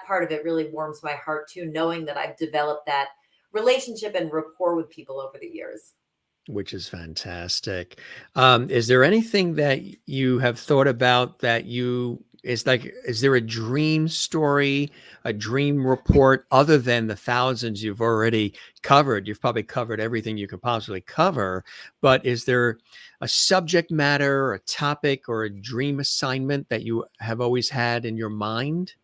part of it really warms my heart too, knowing that I've developed that relationship and rapport with people over the years. Which is fantastic. Is there anything that you have thought about that is there a dream story, a dream report other than the thousands you've already covered? You've probably covered everything you could possibly cover, but is there a subject matter, a topic, or a dream assignment that you have always had in your mind?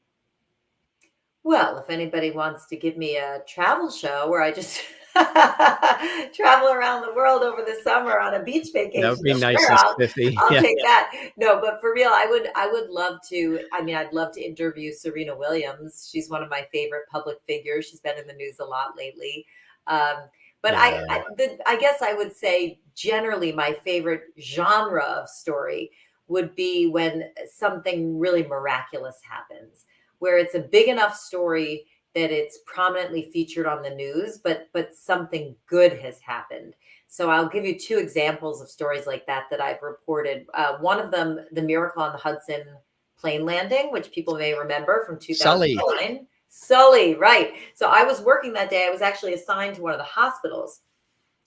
Well, if anybody wants to give me a travel show where I just travel around the world over the summer on a beach That vacation, would be nice sure, and I'll spiffy. I'll Yeah. take that. No, but for real, I would love to. I mean, I'd love to interview Serena Williams. She's one of my favorite public figures. She's been in the news a lot lately. Um, but Yeah. I guess I would say generally my favorite genre of story would be when something really miraculous happens, where it's a big enough story that it's prominently featured on the news, but something good has happened. So I'll give you 2 examples of stories like that that I've reported. One of them, the Miracle on the Hudson plane landing, which people may remember from Sully. 2009. Sully, right. So I was working that day. I was actually assigned to one of the hospitals.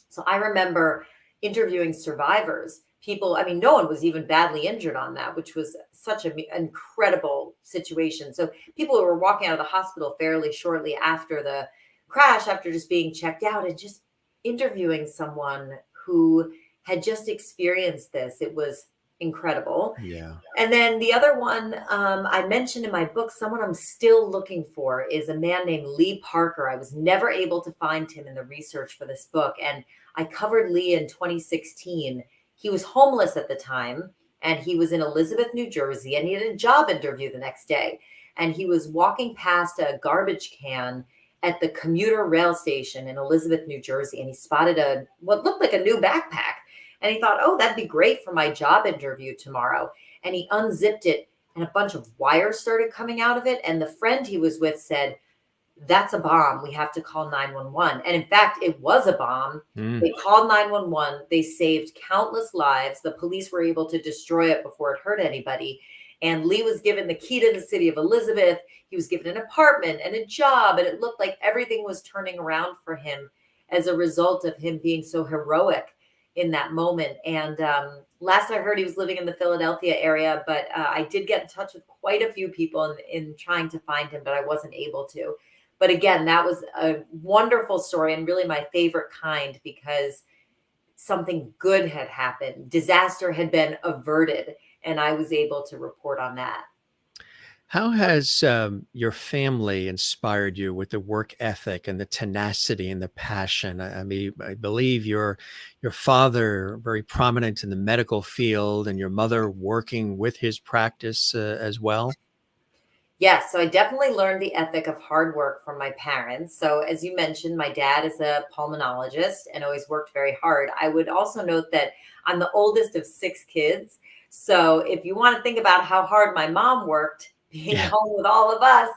So I remember interviewing survivors, people. I mean, no one was even badly injured on that, which was such an incredible situation. So people who were walking out of the hospital fairly shortly after the crash, after just being checked out, and just interviewing someone who had just experienced this. It was incredible. Yeah. And then the other one I mentioned in my book, someone I'm still looking for, is a man named Lee Parker. I was never able to find him in the research for this book. And I covered Lee in 2016. He was homeless at the time, and he was in Elizabeth, New Jersey, and he had a job interview the next day. And he was walking past a garbage can at the commuter rail station in Elizabeth, New Jersey, and he spotted what looked like a new backpack. And he thought, oh, that'd be great for my job interview tomorrow. And he unzipped it, and a bunch of wires started coming out of it. And the friend he was with said, that's a bomb. We have to call 911. And in fact, it was a bomb. They called 911. They saved countless lives. The police were able to destroy it before it hurt anybody. And Lee was given the key to the city of Elizabeth. He was given an apartment and a job. And it looked like everything was turning around for him as a result of him being so heroic in that moment. And last I heard, he was living in the Philadelphia area, but I did get in touch with quite a few people in trying to find him, but I wasn't able to. But again, that was a wonderful story and really my favorite kind, because something good had happened. Disaster had been averted, and I was able to report on that. How has your family inspired you with the work ethic and the tenacity and the passion? I mean, I believe your father very prominent in the medical field, and your mother working with his practice as well. Yes, so I definitely learned the ethic of hard work from my parents. So, as you mentioned, my dad is a pulmonologist and always worked very hard. I would also note that I'm the oldest of 6 kids. So, if you want to think about how hard my mom worked, being Yeah. home with all of us,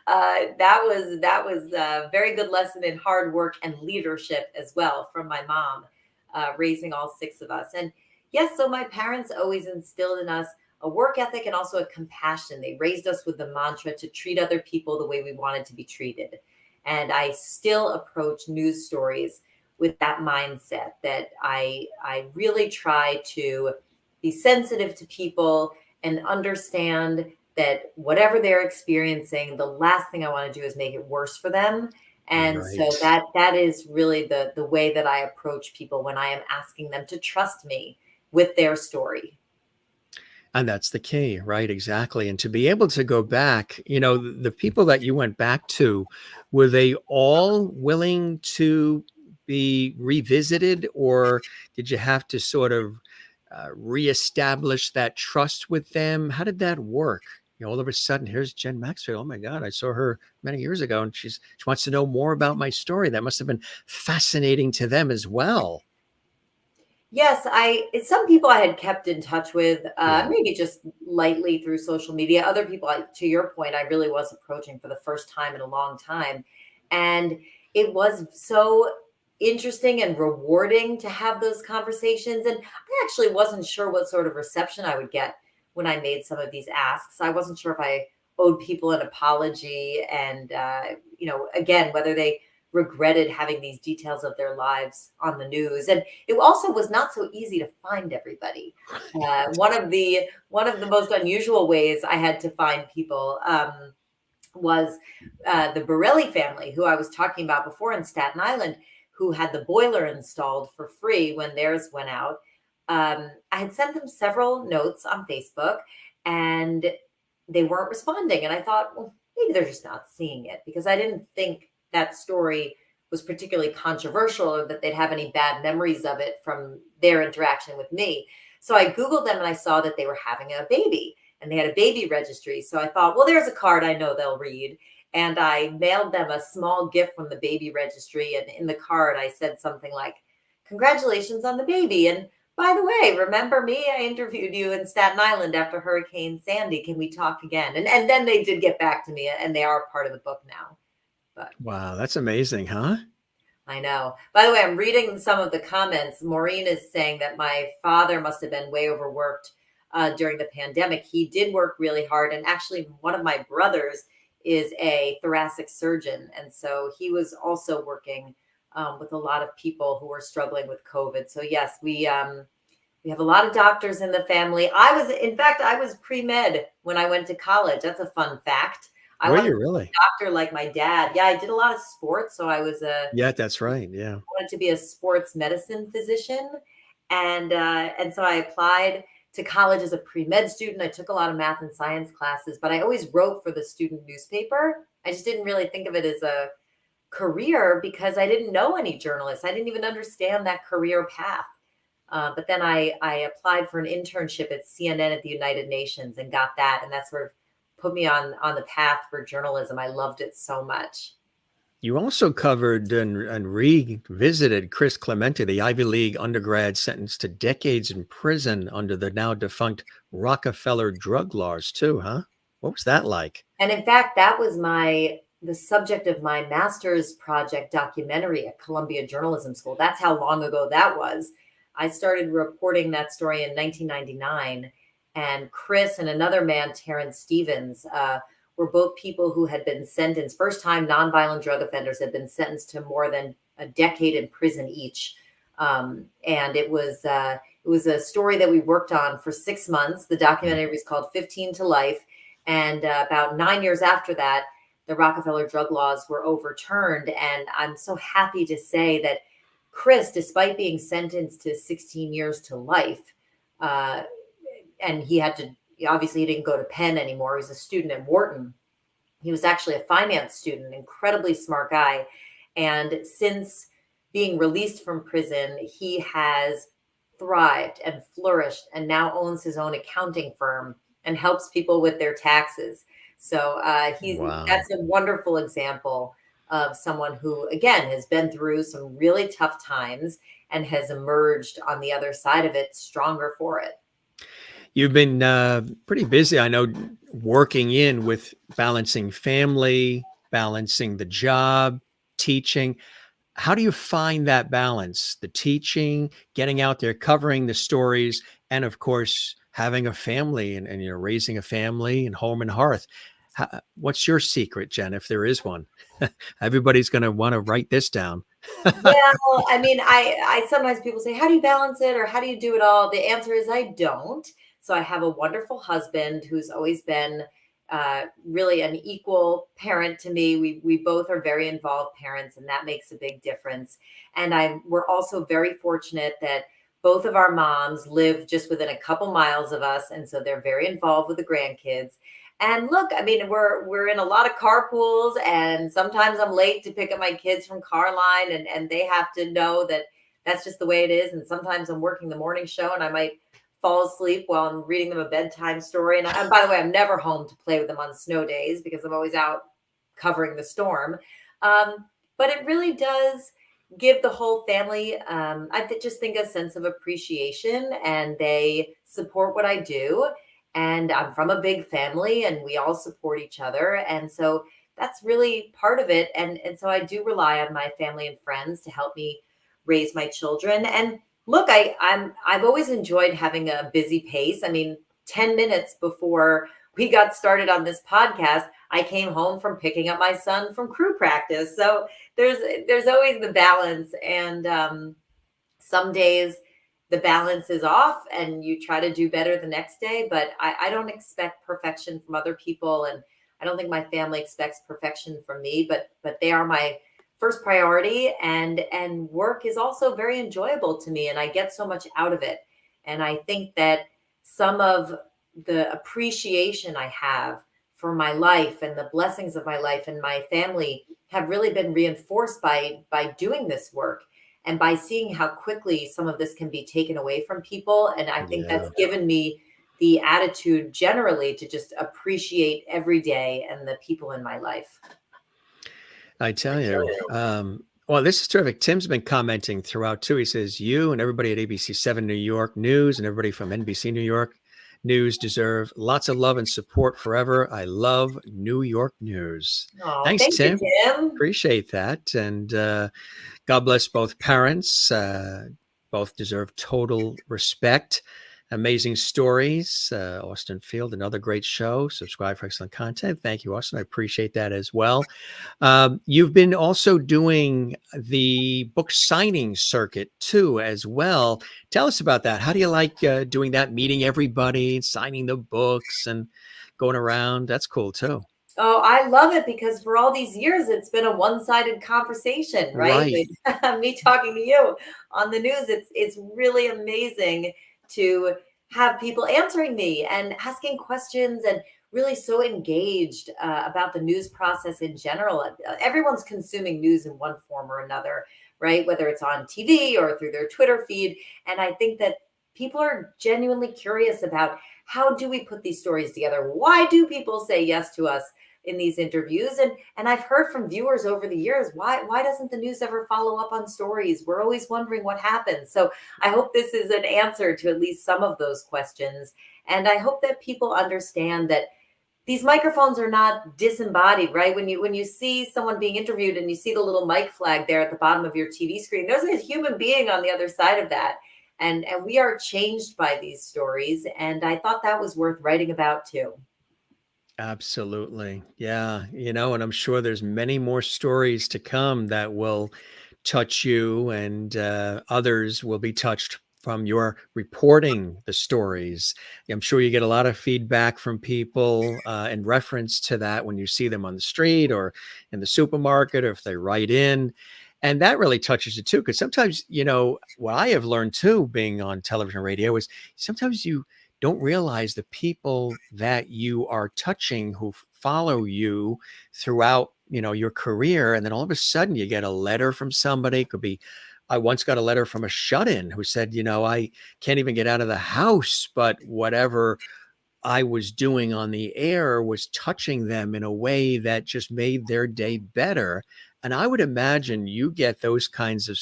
that was a very good lesson in hard work and leadership as well from my mom, raising all 6 of us. And yes, so my parents always instilled in us a work ethic and also a compassion. They raised us with the mantra to treat other people the way we wanted to be treated. And I still approach news stories with that mindset, that I really try to be sensitive to people and understand that whatever they're experiencing, the last thing I want to do is make it worse for them. And so Right. that is really the way that I approach people when I am asking them to trust me with their story. And that's the key, right? Exactly. And to be able to go back, the people that you went back to, were they all willing to be revisited, or did you have to sort of reestablish that trust with them? How did that work? All of a sudden, here's Jen Maxfield. Oh my God, I saw her many years ago, and she wants to know more about my story. That must have been fascinating to them as well. Yes, some people I had kept in touch with, Yeah. maybe just lightly through social media. Other people, to your point, I really was approaching for the first time in a long time. And it was so interesting and rewarding to have those conversations. And I actually wasn't sure what sort of reception I would get when I made some of these asks. I wasn't sure if I owed people an apology and, again, whether they regretted having these details of their lives on the news. And it also was not so easy to find everybody. One of the most unusual ways I had to find people was the Borelli family, who I was talking about before in Staten Island, who had the boiler installed for free when theirs went out. I had sent them several notes on Facebook, and they weren't responding. And I thought, well, maybe they're just not seeing it, because I didn't think that story was particularly controversial or that they'd have any bad memories of it from their interaction with me. So I Googled them and I saw that they were having a baby and they had a baby registry. So I thought, well, there's a card I know they'll read. And I mailed them a small gift from the baby registry. And in the card, I said something like, "Congratulations on the baby. And by the way, remember me? I interviewed you in Staten Island after Hurricane Sandy. Can we talk again?" And then they did get back to me, and they are part of the book now. But Wow, that's amazing, huh? I know. By the way, I'm reading some of the comments. Maureen is saying that my father must have been way overworked during the pandemic. He did work really hard. And actually, one of my brothers is a thoracic surgeon. And so he was also working with a lot of people who were struggling with COVID. So yes, we have a lot of doctors in the family. In fact, I was pre-med when I went to college. That's a fun fact. I Were wanted you to be really? a doctor like my dad. Yeah, I did a lot of sports. So Yeah, that's right. Yeah. wanted to be a sports medicine physician. And so I applied to college as a pre-med student. I took a lot of math and science classes, but I always wrote for the student newspaper. I just didn't really think of it as a career because I didn't know any journalists. I didn't even understand that career path. But then I applied for an internship at CNN at the United Nations and got that. And that sort of put me on the path for journalism. I loved it so much. You also covered and revisited Chris Clemente, the Ivy League undergrad sentenced to decades in prison under the now defunct Rockefeller drug laws too, huh? What was that like? And in fact, that was the subject of my master's project documentary at Columbia Journalism School. That's how long ago that was. I started reporting that story in 1999, and Chris and another man, Terrence Stevens, were both people who had been sentenced, first-time nonviolent drug offenders, had been sentenced to more than a decade in prison each. And it was a story that we worked on for 6 months. The documentary was called 15 to Life. And about 9 years after that, the Rockefeller drug laws were overturned. And I'm so happy to say that Chris, despite being sentenced to 16 years to life, and obviously he didn't go to Penn anymore. He was a student at Wharton. He was actually a finance student, incredibly smart guy. And since being released from prison, he has thrived and flourished and now owns his own accounting firm and helps people with their taxes. So Wow. that's a wonderful example of someone who, again, has been through some really tough times and has emerged on the other side of it stronger for it. You've been pretty busy, I know, working in with balancing family, balancing the job, teaching. How do you find that balance? The teaching, getting out there, covering the stories, and of course, having a family and raising a family and home and hearth. What's your secret, Jen, if there is one? Everybody's going to want to write this down. Well, I mean, I sometimes people say, how do you balance it? Or how do you do it all? The answer is I don't. So I have a wonderful husband who's always been really an equal parent to me. We both are very involved parents, and that makes a big difference. And we're also very fortunate that both of our moms live just within a couple miles of us, and so they're very involved with the grandkids. And look, I mean, we're in a lot of carpools, and sometimes I'm late to pick up my kids from car line, and they have to know that that's just the way it is. And sometimes I'm working the morning show, and I might fall asleep while I'm reading them a bedtime story. And by the way, I'm never home to play with them on snow days because I'm always out covering the storm. But it really does give the whole family, just think, a sense of appreciation, and they support what I do. And I'm from a big family, and we all support each other. And so that's really part of it. And so I do rely on my family and friends to help me raise my children. And look, I've always enjoyed having a busy pace. I mean, 10 minutes before we got started on this podcast, I came home from picking up my son from crew practice. So there's always the balance. And some days the balance is off and you try to do better the next day. But I don't expect perfection from other people. And I don't think my family expects perfection from me, but they are my first priority. And work is also very enjoyable to me, and I get so much out of it. And I think that some of the appreciation I have for my life and the blessings of my life and my family have really been reinforced by doing this work and by seeing how quickly some of this can be taken away from people. And I think that's given me the attitude generally to just appreciate every day and the people in my life. I tell you. Well, this is terrific. Tim's been commenting throughout too. He says, you and everybody at ABC7 New York News and everybody from NBC New York News deserve lots of love and support forever. I love New York news. Oh, Thanks, thank Tim. you, Tim. Appreciate that. And God bless both parents. Both deserve total respect. Amazing stories. Austin Field, another great show. Subscribe for excellent content. Thank you, Austin. I appreciate that as well. You've been also doing the book signing circuit too, as well. Tell us about that. How do you like doing that, meeting everybody, signing the books and going around? That's cool too. Oh, I love it because for all these years, it's been a one-sided conversation, right? Me talking to you on the news. It's really amazing to have people answering me and asking questions and really so engaged about the news process in general. Everyone's consuming news in one form or another, right? Whether it's on TV or through their Twitter feed. And I think that people are genuinely curious about, how do we put these stories together? Why do people say yes to us in these interviews? And I've heard from viewers over the years, why doesn't the news ever follow up on stories? We're always wondering what happens. So I hope this is an answer to at least some of those questions. And I hope that people understand that these microphones are not disembodied, right? When you see someone being interviewed and you see the little mic flag there at the bottom of your TV screen, there's a human being on the other side of that. And we are changed by these stories. And I thought that was worth writing about too. Absolutely. Yeah. And I'm sure there's many more stories to come that will touch you, and others will be touched from your reporting the stories. I'm sure you get a lot of feedback from people in reference to that when you see them on the street or in the supermarket, or if they write in. And that really touches you too, because sometimes, what I have learned too, being on television and radio, is sometimes you don't realize the people that you are touching who follow you throughout, your career. And then all of a sudden you get a letter from somebody. It could be, I once got a letter from a shut-in who said, I can't even get out of the house, but whatever I was doing on the air was touching them in a way that just made their day better. And I would imagine you get those kinds of,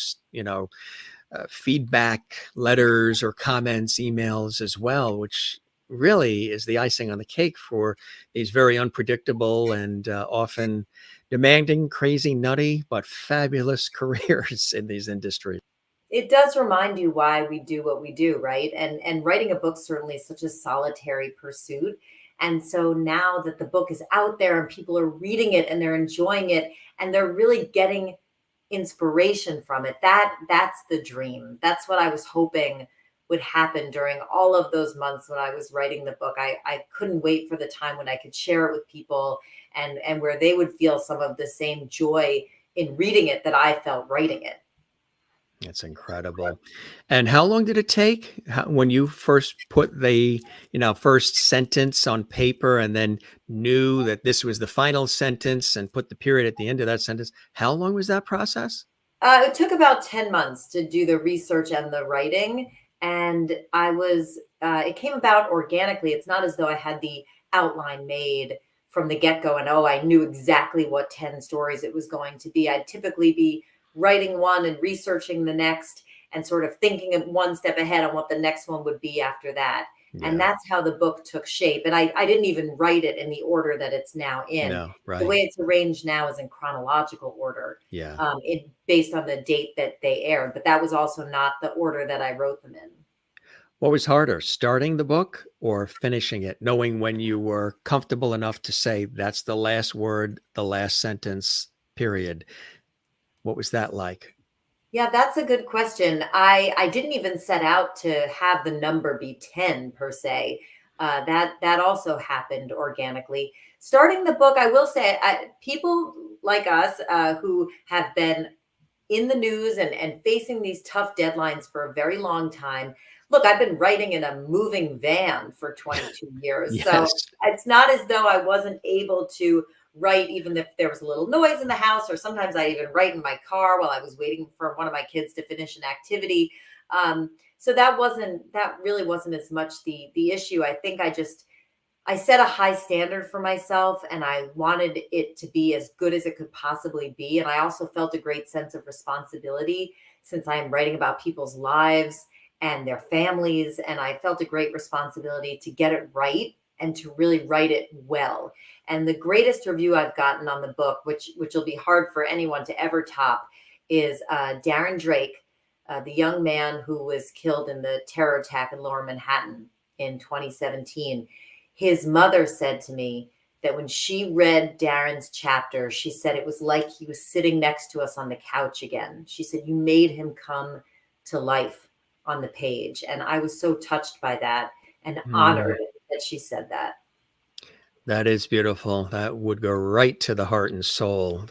feedback letters or comments, emails as well, which really is the icing on the cake for these very unpredictable and often demanding, crazy, nutty, but fabulous careers in these industries. It does remind you why we do what we do, right? And writing a book certainly is such a solitary pursuit. And so now that the book is out there and people are reading it and they're enjoying it and they're really getting inspiration from it, that's the dream. That's what I was hoping would happen during all of those months when I was writing the book. I couldn't wait for the time when I could share it with people and where they would feel some of the same joy in reading it that I felt writing it. It's incredible. And how long did it take when you first put the, first sentence on paper and then knew that this was the final sentence and put the period at the end of that sentence? How long was that process? It took about 10 months to do the research and the writing. And it came about organically. It's not as though I had the outline made from the get go and, oh, I knew exactly what 10 stories it was going to be. I'd typically be writing one and researching the next and sort of thinking of one step ahead on what the next one would be after that. And Yeah. that's how the book took shape. And I didn't even write it in the order that it's now in. No, The right. way it's arranged now is in chronological order, Yeah. based on the date that they aired. But that was also not the order that I wrote them in. What was harder, starting the book or finishing it, knowing when you were comfortable enough to say that's the last word, the last sentence, period? What was that like? Yeah, that's a good question. I didn't even set out to have the number be 10 per se. That also happened organically. Starting the book, I will say, people like us who have been in the news and facing these tough deadlines for a very long time. Look, I've been writing in a moving van for 22 years. So Yes. it's not as though I wasn't able to write, even if there was a little noise in the house, or sometimes I even write in my car while I was waiting for one of my kids to finish an activity. So that really wasn't as much the issue. I think I set a high standard for myself and I wanted it to be as good as it could possibly be. And I also felt a great sense of responsibility since I am writing about people's lives and their families. And I felt a great responsibility to get it right and to really write it well. And the greatest review I've gotten on the book, which will be hard for anyone to ever top, is Darren Drake, the young man who was killed in the terror attack in Lower Manhattan in 2017. His mother said to me that when she read Darren's chapter, she said it was like he was sitting next to us on the couch again. She said, you made him come to life on the page. And I was so touched by that and Mm, honored that she said that. that is beautiful. That would go right to the heart and soul.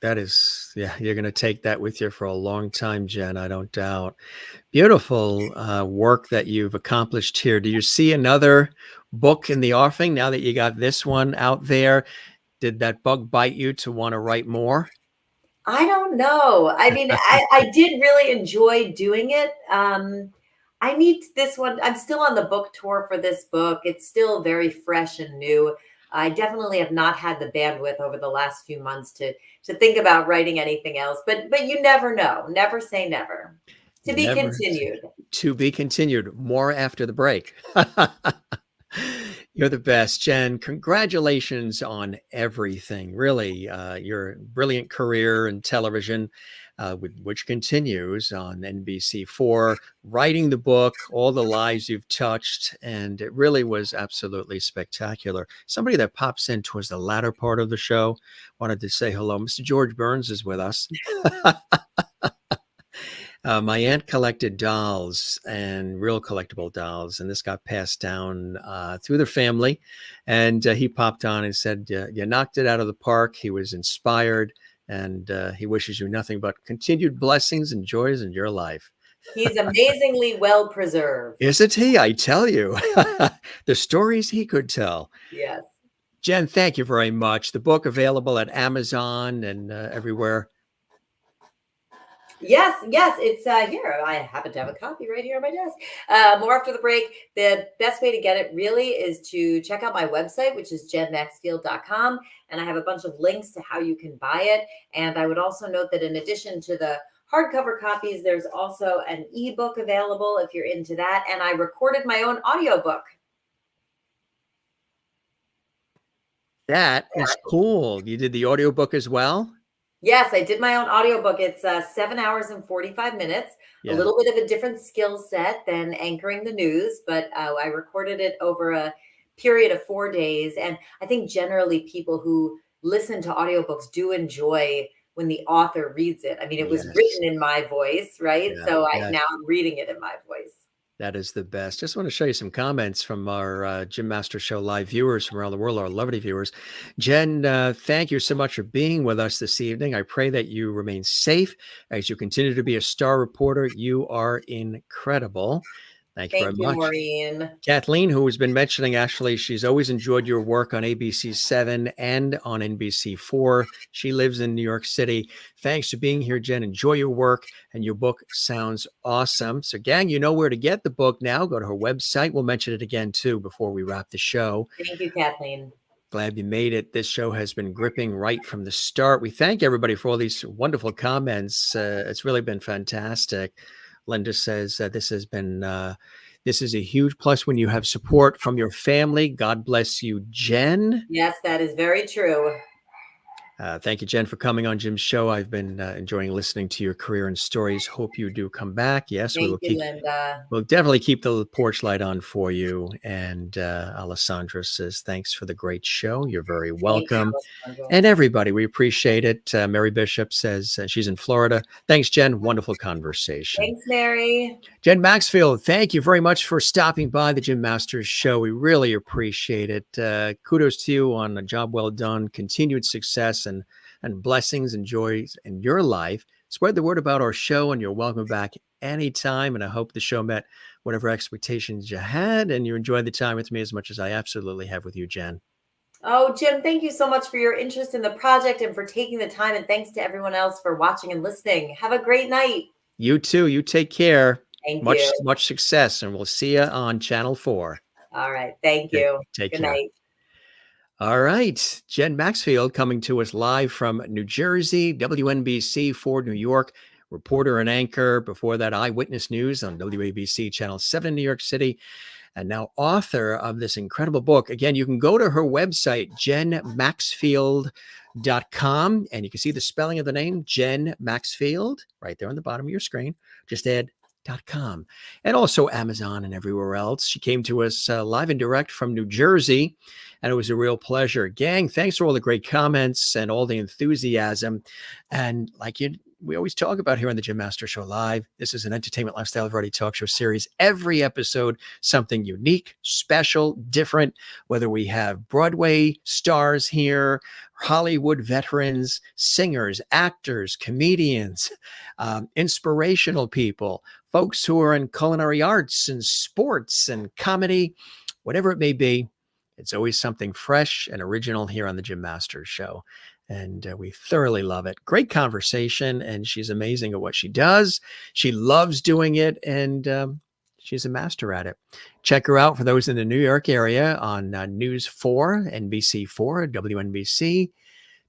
That is, yeah, you're going to take that with you for a long time, Jen, I don't doubt. Beautiful work that you've accomplished here. Do you see another book in the offing now that you got this one out there? Did that bug bite you to want to write more? I don't know. I mean, I did really enjoy doing it. I need this one. I'm still on the book tour for this book. It's still very fresh and new. I definitely have not had the bandwidth over the last few months to think about writing anything else. But you never know. Never say never. To be Never. continued. To be continued. More after the break. You're the best, Jen. Congratulations on everything. Really, your brilliant career in television, which continues on NBC4, writing the book, all the lives you've touched, and it really was absolutely spectacular. Somebody that pops in towards the latter part of the show wanted to say hello. Mr. George Burns is with us. My aunt collected dolls and real collectible dolls, and this got passed down through the family. And he popped on and said, you knocked it out of the park. He was inspired, and he wishes you nothing but continued blessings and joys in your life. He's amazingly well preserved. Isn't he? I tell you, the stories he could tell. Yes. Jen, thank you very much. The book available at Amazon and everywhere. Yes, it's here. I happen to have a copy right here on my desk. More after the break. The best way to get it really is to check out my website, which is jenmaxfield.com. And I have a bunch of links to how you can buy it. And I would also note that in addition to the hardcover copies, there's also an ebook available if you're into that. And I recorded my own audiobook. That is cool. You did the audiobook as well? Yes, I did my own audiobook. It's 7 hours and 45 minutes, a Yeah. little bit of a different skill set than anchoring the news, but I recorded it over a period of 4 days. And I think generally people who listen to audiobooks do enjoy when the author reads it. I mean, it was Yes. written in my voice, right? Yeah. So Yes. now I'm reading it in my voice. That is the best. Just want to show you some comments from our Jim Masters Show Live viewers from around the world, our lovely viewers. Jen, thank you so much for being with us this evening. I pray that you remain safe as you continue to be a star reporter. You are incredible. Thank you very Thank you, much. Maureen. Kathleen, who has been mentioning, actually, she's always enjoyed your work on ABC 7 and on NBC 4. She lives in New York City. Thanks for being here, Jen. Enjoy your work, and your book sounds awesome. So, gang, you know where to get the book now. Go to her website. We'll mention it again, too, before we wrap the show. Thank you, Kathleen. Glad you made it. This show has been gripping right from the start. We thank everybody for all these wonderful comments. It's really been fantastic. Linda says this has been... this is a huge plus when you have support from your family. God bless you, Jen. Yes, that is very true. Thank you, Jen, for coming on Jim's show. I've been enjoying listening to your career and stories. Hope you do come back. Yes, Thank you, Linda. We'll definitely keep the porch light on for you. And Alessandra says, thanks for the great show. You're very welcome. You, and everybody, we appreciate it. Mary Bishop says she's in Florida. Thanks, Jen. Wonderful conversation. Thanks, Mary. Jen Maxfield, thank you very much for stopping by the Jim Masters Show. We really appreciate it. Kudos to you on a job well done, continued success and blessings and joys in your life. Spread the word about our show, and you're welcome back anytime. And I hope the show met whatever expectations you had, and you enjoyed the time with me as much as I absolutely have with you, Jen. Oh, Jim, thank you so much for your interest in the project and for taking the time. And thanks to everyone else for watching and listening. Have a great night. You too. You take care. Thank you. Much success, and we'll see you on Channel 4. All right. Thank you. Take Good care. night. All right. Jen Maxfield coming to us live from New Jersey, WNBC 4 New York, reporter and anchor. Before that, Eyewitness News on WABC Channel 7 in New York City, and now author of this incredible book. Again, you can go to her website, jenmaxfield.com, and you can see the spelling of the name, Jen Maxfield, right there on the bottom of your screen. Just add .com, and also Amazon and everywhere else. She came to us live and direct from New Jersey, and it was a real pleasure. Gang, thanks for all the great comments and all the enthusiasm. And like we always talk about here on the Jim Masters Show Live, this is an entertainment, lifestyle, variety talk show series. Every episode, something unique, special, different, whether we have Broadway stars here, Hollywood veterans, singers, actors, comedians, inspirational people, folks who are in culinary arts and sports and comedy, whatever it may be. It's always something fresh and original here on the Jim Masters Show. And we thoroughly love it. Great conversation. And she's amazing at what she does. She loves doing it. And she's a master at it. Check her out for those in the New York area on News 4, NBC 4, WNBC,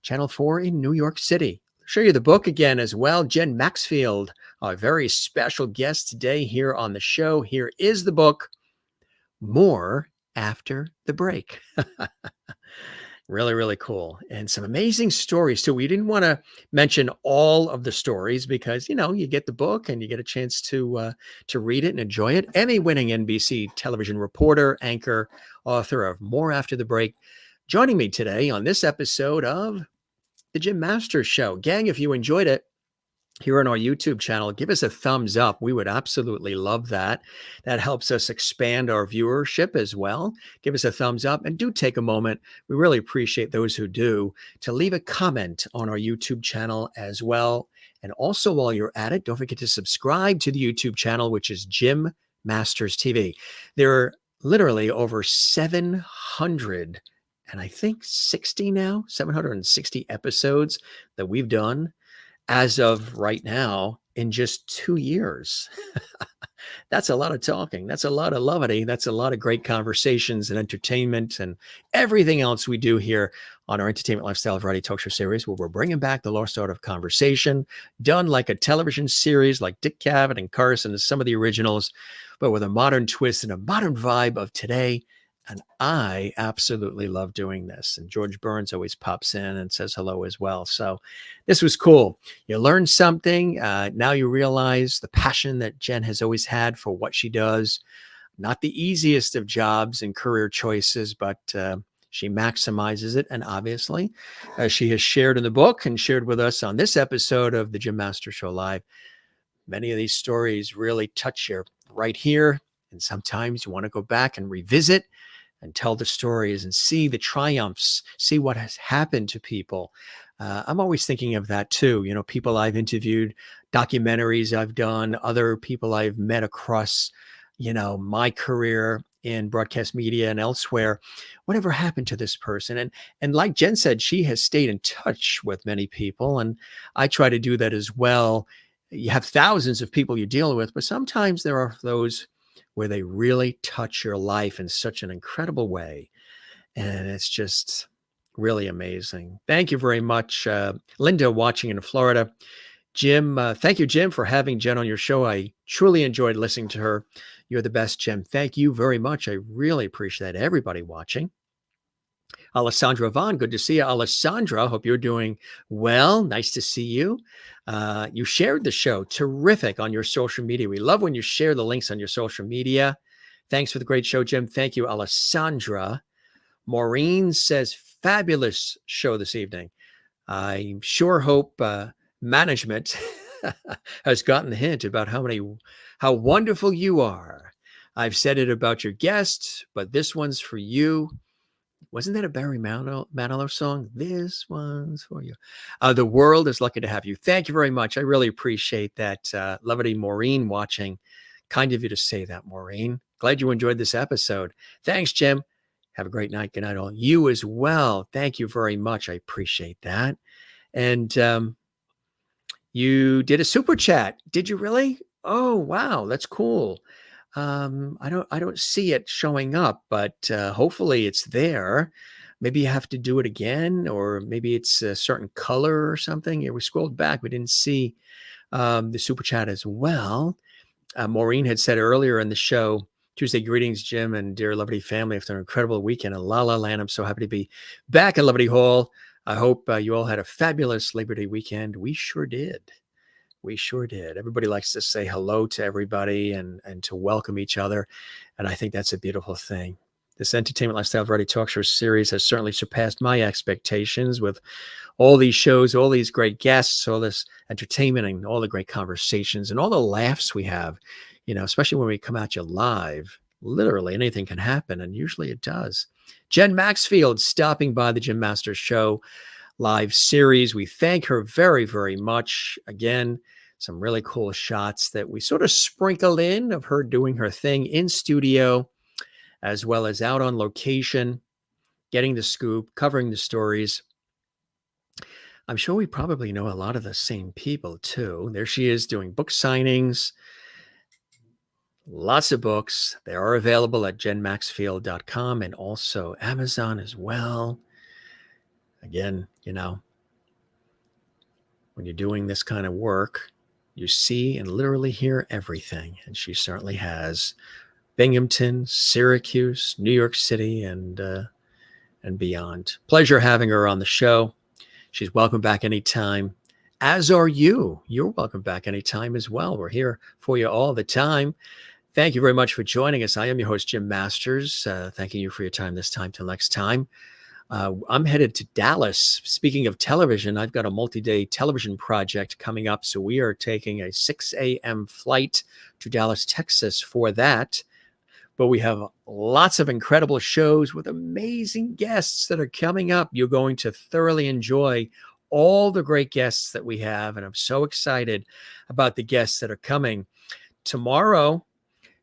Channel 4 in New York City. I'll show you the book again as well. Jen Maxfield, our very special guest today here on the show. Here is the book. More after the break. Really, really cool. And some amazing stories too. We didn't want to mention all of the stories because, you get the book and you get a chance to read it and enjoy it. Emmy-winning NBC television reporter, anchor, author of More After the Break, joining me today on this episode of The Jim Masters Show. Gang, if you enjoyed it, here on our YouTube channel, give us a thumbs up. We would absolutely love that. That helps us expand our viewership as well. Give us a thumbs up and do take a moment. We really appreciate those who do to leave a comment on our YouTube channel as well. And also while you're at it, don't forget to subscribe to the YouTube channel, which is Jim Masters TV. There are literally over 700 and I think 60 now, 760 episodes that we've done as of right now in just 2 years. That's a lot of talking. That's a lot of levity. That's a lot of great conversations and entertainment and everything else we do here on our entertainment, lifestyle, variety talk show series, where we're bringing back the lost art of conversation, done like a television series like Dick Cavett and Carson and some of the originals, but with a modern twist and a modern vibe of today. And I absolutely love doing this. And George Burns always pops in and says hello as well. So this was cool. You learned something. Now you realize the passion that Jen has always had for what she does. Not the easiest of jobs and career choices, but she maximizes it. And obviously, as she has shared in the book and shared with us on this episode of the Jim Masters Show Live, many of these stories really touch you right here And sometimes you want to go back and revisit and tell the stories and see the triumphs, see what has happened to people. I'm always thinking of that too. People I've interviewed, documentaries I've done, other people I've met across, my career in broadcast media and elsewhere. Whatever happened to this person? And like Jen said, she has stayed in touch with many people, and I try to do that as well. You have thousands of people you deal with, but sometimes there are those where they really touch your life in such an incredible way. And it's just really amazing. Thank you very much, Linda, watching in Florida. Jim, thank you, Jim, for having Jen on your show. I truly enjoyed listening to her. You're the best, Jim. Thank you very much. I really appreciate everybody watching. Alessandra Vaughn, good to see you. Alessandra, hope you're doing well. Nice to see you. You shared the show. Terrific on your social media. We love when you share the links on your social media. Thanks for the great show, Jim. Thank you, Alessandra. Maureen says, fabulous show this evening. I sure hope management has gotten the hint about how wonderful you are. I've said it about your guests, but this one's for you. Wasn't that a Barry Manilow song? This one's for you. The world is lucky to have you. Thank you very much. I really appreciate that. Lovely Maureen watching. Kind of you to say that, Maureen. Glad you enjoyed this episode. Thanks, Jim. Have a great night. Good night, all. You as well. Thank you very much. I appreciate that. And you did a super chat. Did you really? Oh, wow. That's cool. I don't see it showing up, but hopefully it's there. Maybe you have to do it again, or maybe it's a certain color or something. Yeah, we scrolled back. We didn't see the super chat as well. Maureen had said earlier in the show, Tuesday greetings, Jim and dear Liberty family, after an incredible weekend in La La Land. I'm so happy to be back at Liberty Hall. I hope you all had a fabulous Labor Day weekend. We sure did. We sure did. Everybody likes to say hello to everybody and to welcome each other. And I think that's a beautiful thing. This Entertainment Lifestyle Variety Talk Show series has certainly surpassed my expectations with all these shows, all these great guests, all this entertainment and all the great conversations and all the laughs we have, especially when we come at you live. Literally anything can happen, and usually it does. Jen Maxfield stopping by the Jim Masters ShowLIVE series. We thank her very, very much. Again, some really cool shots that we sort of sprinkled in of her doing her thing in studio, as well as out on location, getting the scoop, covering the stories. I'm sure we probably know a lot of the same people too. There she is doing book signings. Lots of books. They are available at jenmaxfield.com and also Amazon as well. Again, when you're doing this kind of work, you see and literally hear everything. And she certainly has. Binghamton, Syracuse, New York City, and beyond. Pleasure having her on the show. She's welcome back anytime, as are you. You're welcome back anytime as well. We're here for you all the time. Thank you very much for joining us. I am your host, Jim Masters. Thanking you for your time this time. Till next time. I'm headed to Dallas. Speaking of television, I've got a multi-day television project coming up. So we are taking a 6 a.m. flight to Dallas, Texas for that. But we have lots of incredible shows with amazing guests that are coming up. You're going to thoroughly enjoy all the great guests that we have. And I'm so excited about the guests that are coming. Tomorrow,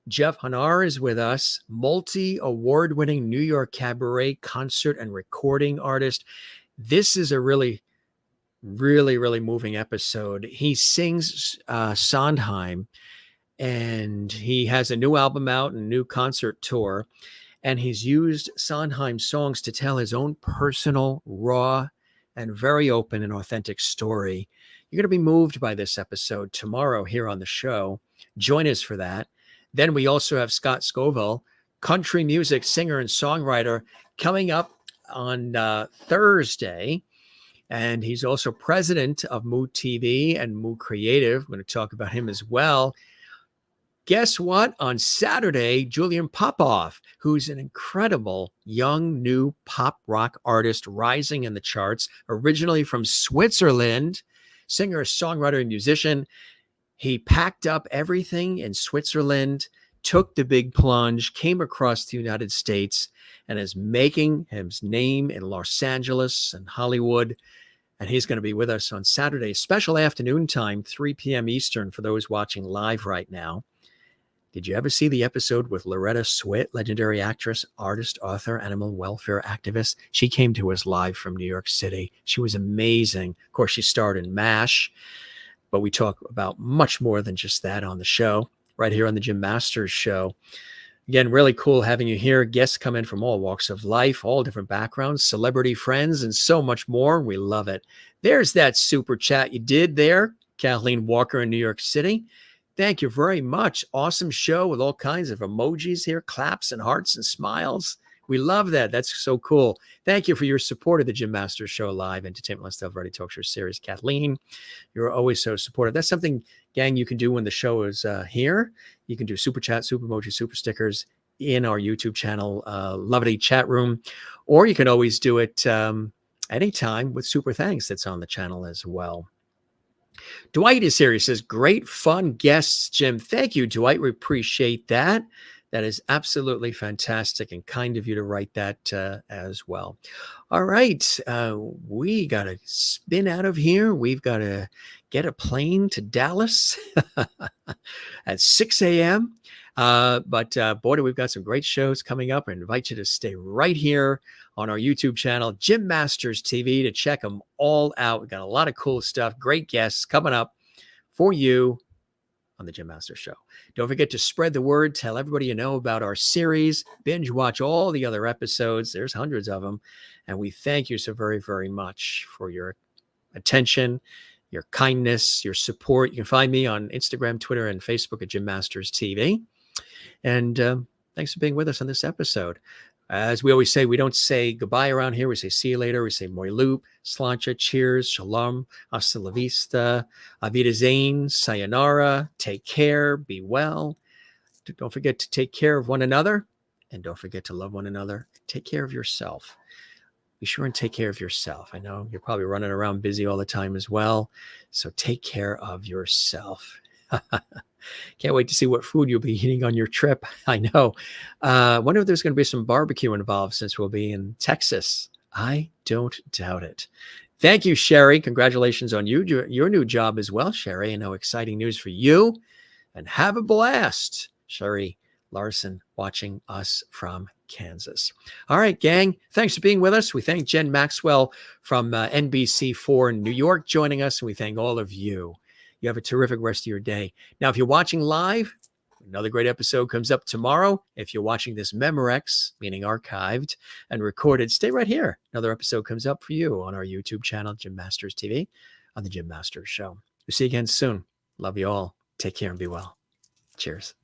Jeff Hanar is with us, multi-award-winning New York cabaret, concert, and recording artist. This is a really, really, really moving episode. He sings Sondheim, and he has a new album out and a new concert tour, and he's used Sondheim songs to tell his own personal, raw, and very open and authentic story. You're going to be moved by this episode tomorrow here on the show. Join us for that. Then we also have Scott Scoville, country music singer and songwriter, coming up on Thursday. And he's also president of Moo TV and Moo Creative. We're going to talk about him as well. Guess what? On Saturday, Julian Popoff, who's an incredible young new pop rock artist rising in the charts, originally from Switzerland, singer, songwriter, and musician. He packed up everything in Switzerland took the big plunge, came across the United States, and is making his name in Los Angeles and Hollywood. And he's going to be with us on Saturday, special afternoon time, 3 p.m. Eastern for those watching live right now. Did you ever see the episode with Loretta Swit, legendary actress, artist, author, animal welfare activist? She came to us live from New York City. She was amazing. Of course, she starred in MASH, but we talk about much more than just that on the show, right here on the Jim Masters Show. Again, really cool having you here. Guests come in from all walks of life, all different backgrounds, celebrity friends, and so much more. We love it. There's that super chat you did there, Kathleen Walker in New York City. Thank you very much. Awesome show with all kinds of emojis here, claps and hearts and smiles. We love that. That's so cool. Thank you for your support of the Jim Masters Show Live, Entertainment Lifestyle Variety Talk Show series. Kathleen, you're always so supportive. That's something, gang, you can do when the show is here. You can do super chat, super emoji, super stickers in our YouTube channel, Lovely Chat Room, or you can always do it anytime with super thanks that's on the channel as well. Dwight is here. He says, great fun guests, Jim. Thank you, Dwight. We appreciate that. That is absolutely fantastic and kind of you to write that as well. All right. We got to spin out of here. We've got to get a plane to Dallas at 6 a.m. But boy, we've got some great shows coming up. I invite you to stay right here on our YouTube channel, Jim Masters TV, to check them all out. We've got a lot of cool stuff, great guests coming up for you on the Jim Masters Show. Don't forget to spread the word. Tell everybody you know about our series. Binge watch all the other episodes. There's hundreds of them. And we thank you so very, very much for your attention, your kindness, your support. You can find me on Instagram, Twitter, and Facebook at Jim Masters TV. And thanks for being with us on this episode. As we always say, we don't say goodbye around here. We say see you later. We say moi loop, slancha, cheers, shalom, hasta la vista, avidazain, sayonara, take care, be well. Don't forget to take care of one another, and don't forget to love one another. Take care of yourself. Be sure and take care of yourself. I know you're probably running around busy all the time as well, so take care of yourself. Can't wait to see what food you'll be eating on your trip. I know. Wonder if there's going to be some barbecue involved since we'll be in Texas. I don't doubt it. Thank you, Sherry. Congratulations on your new job as well, Sherry. I know exciting news for you. And have a blast. Sherry Larson watching us from Kansas. All right, gang. Thanks for being with us. We thank Jen Maxwell from NBC4 in New York joining us. And we thank all of you. You have a terrific rest of your day. Now, if you're watching live, another great episode comes up tomorrow. If you're watching this Memorex, meaning archived and recorded, stay right here. Another episode comes up for you on our YouTube channel, Jim Masters TV, on the Jim Masters Show. We'll see you again soon. Love you all. Take care and be well. Cheers.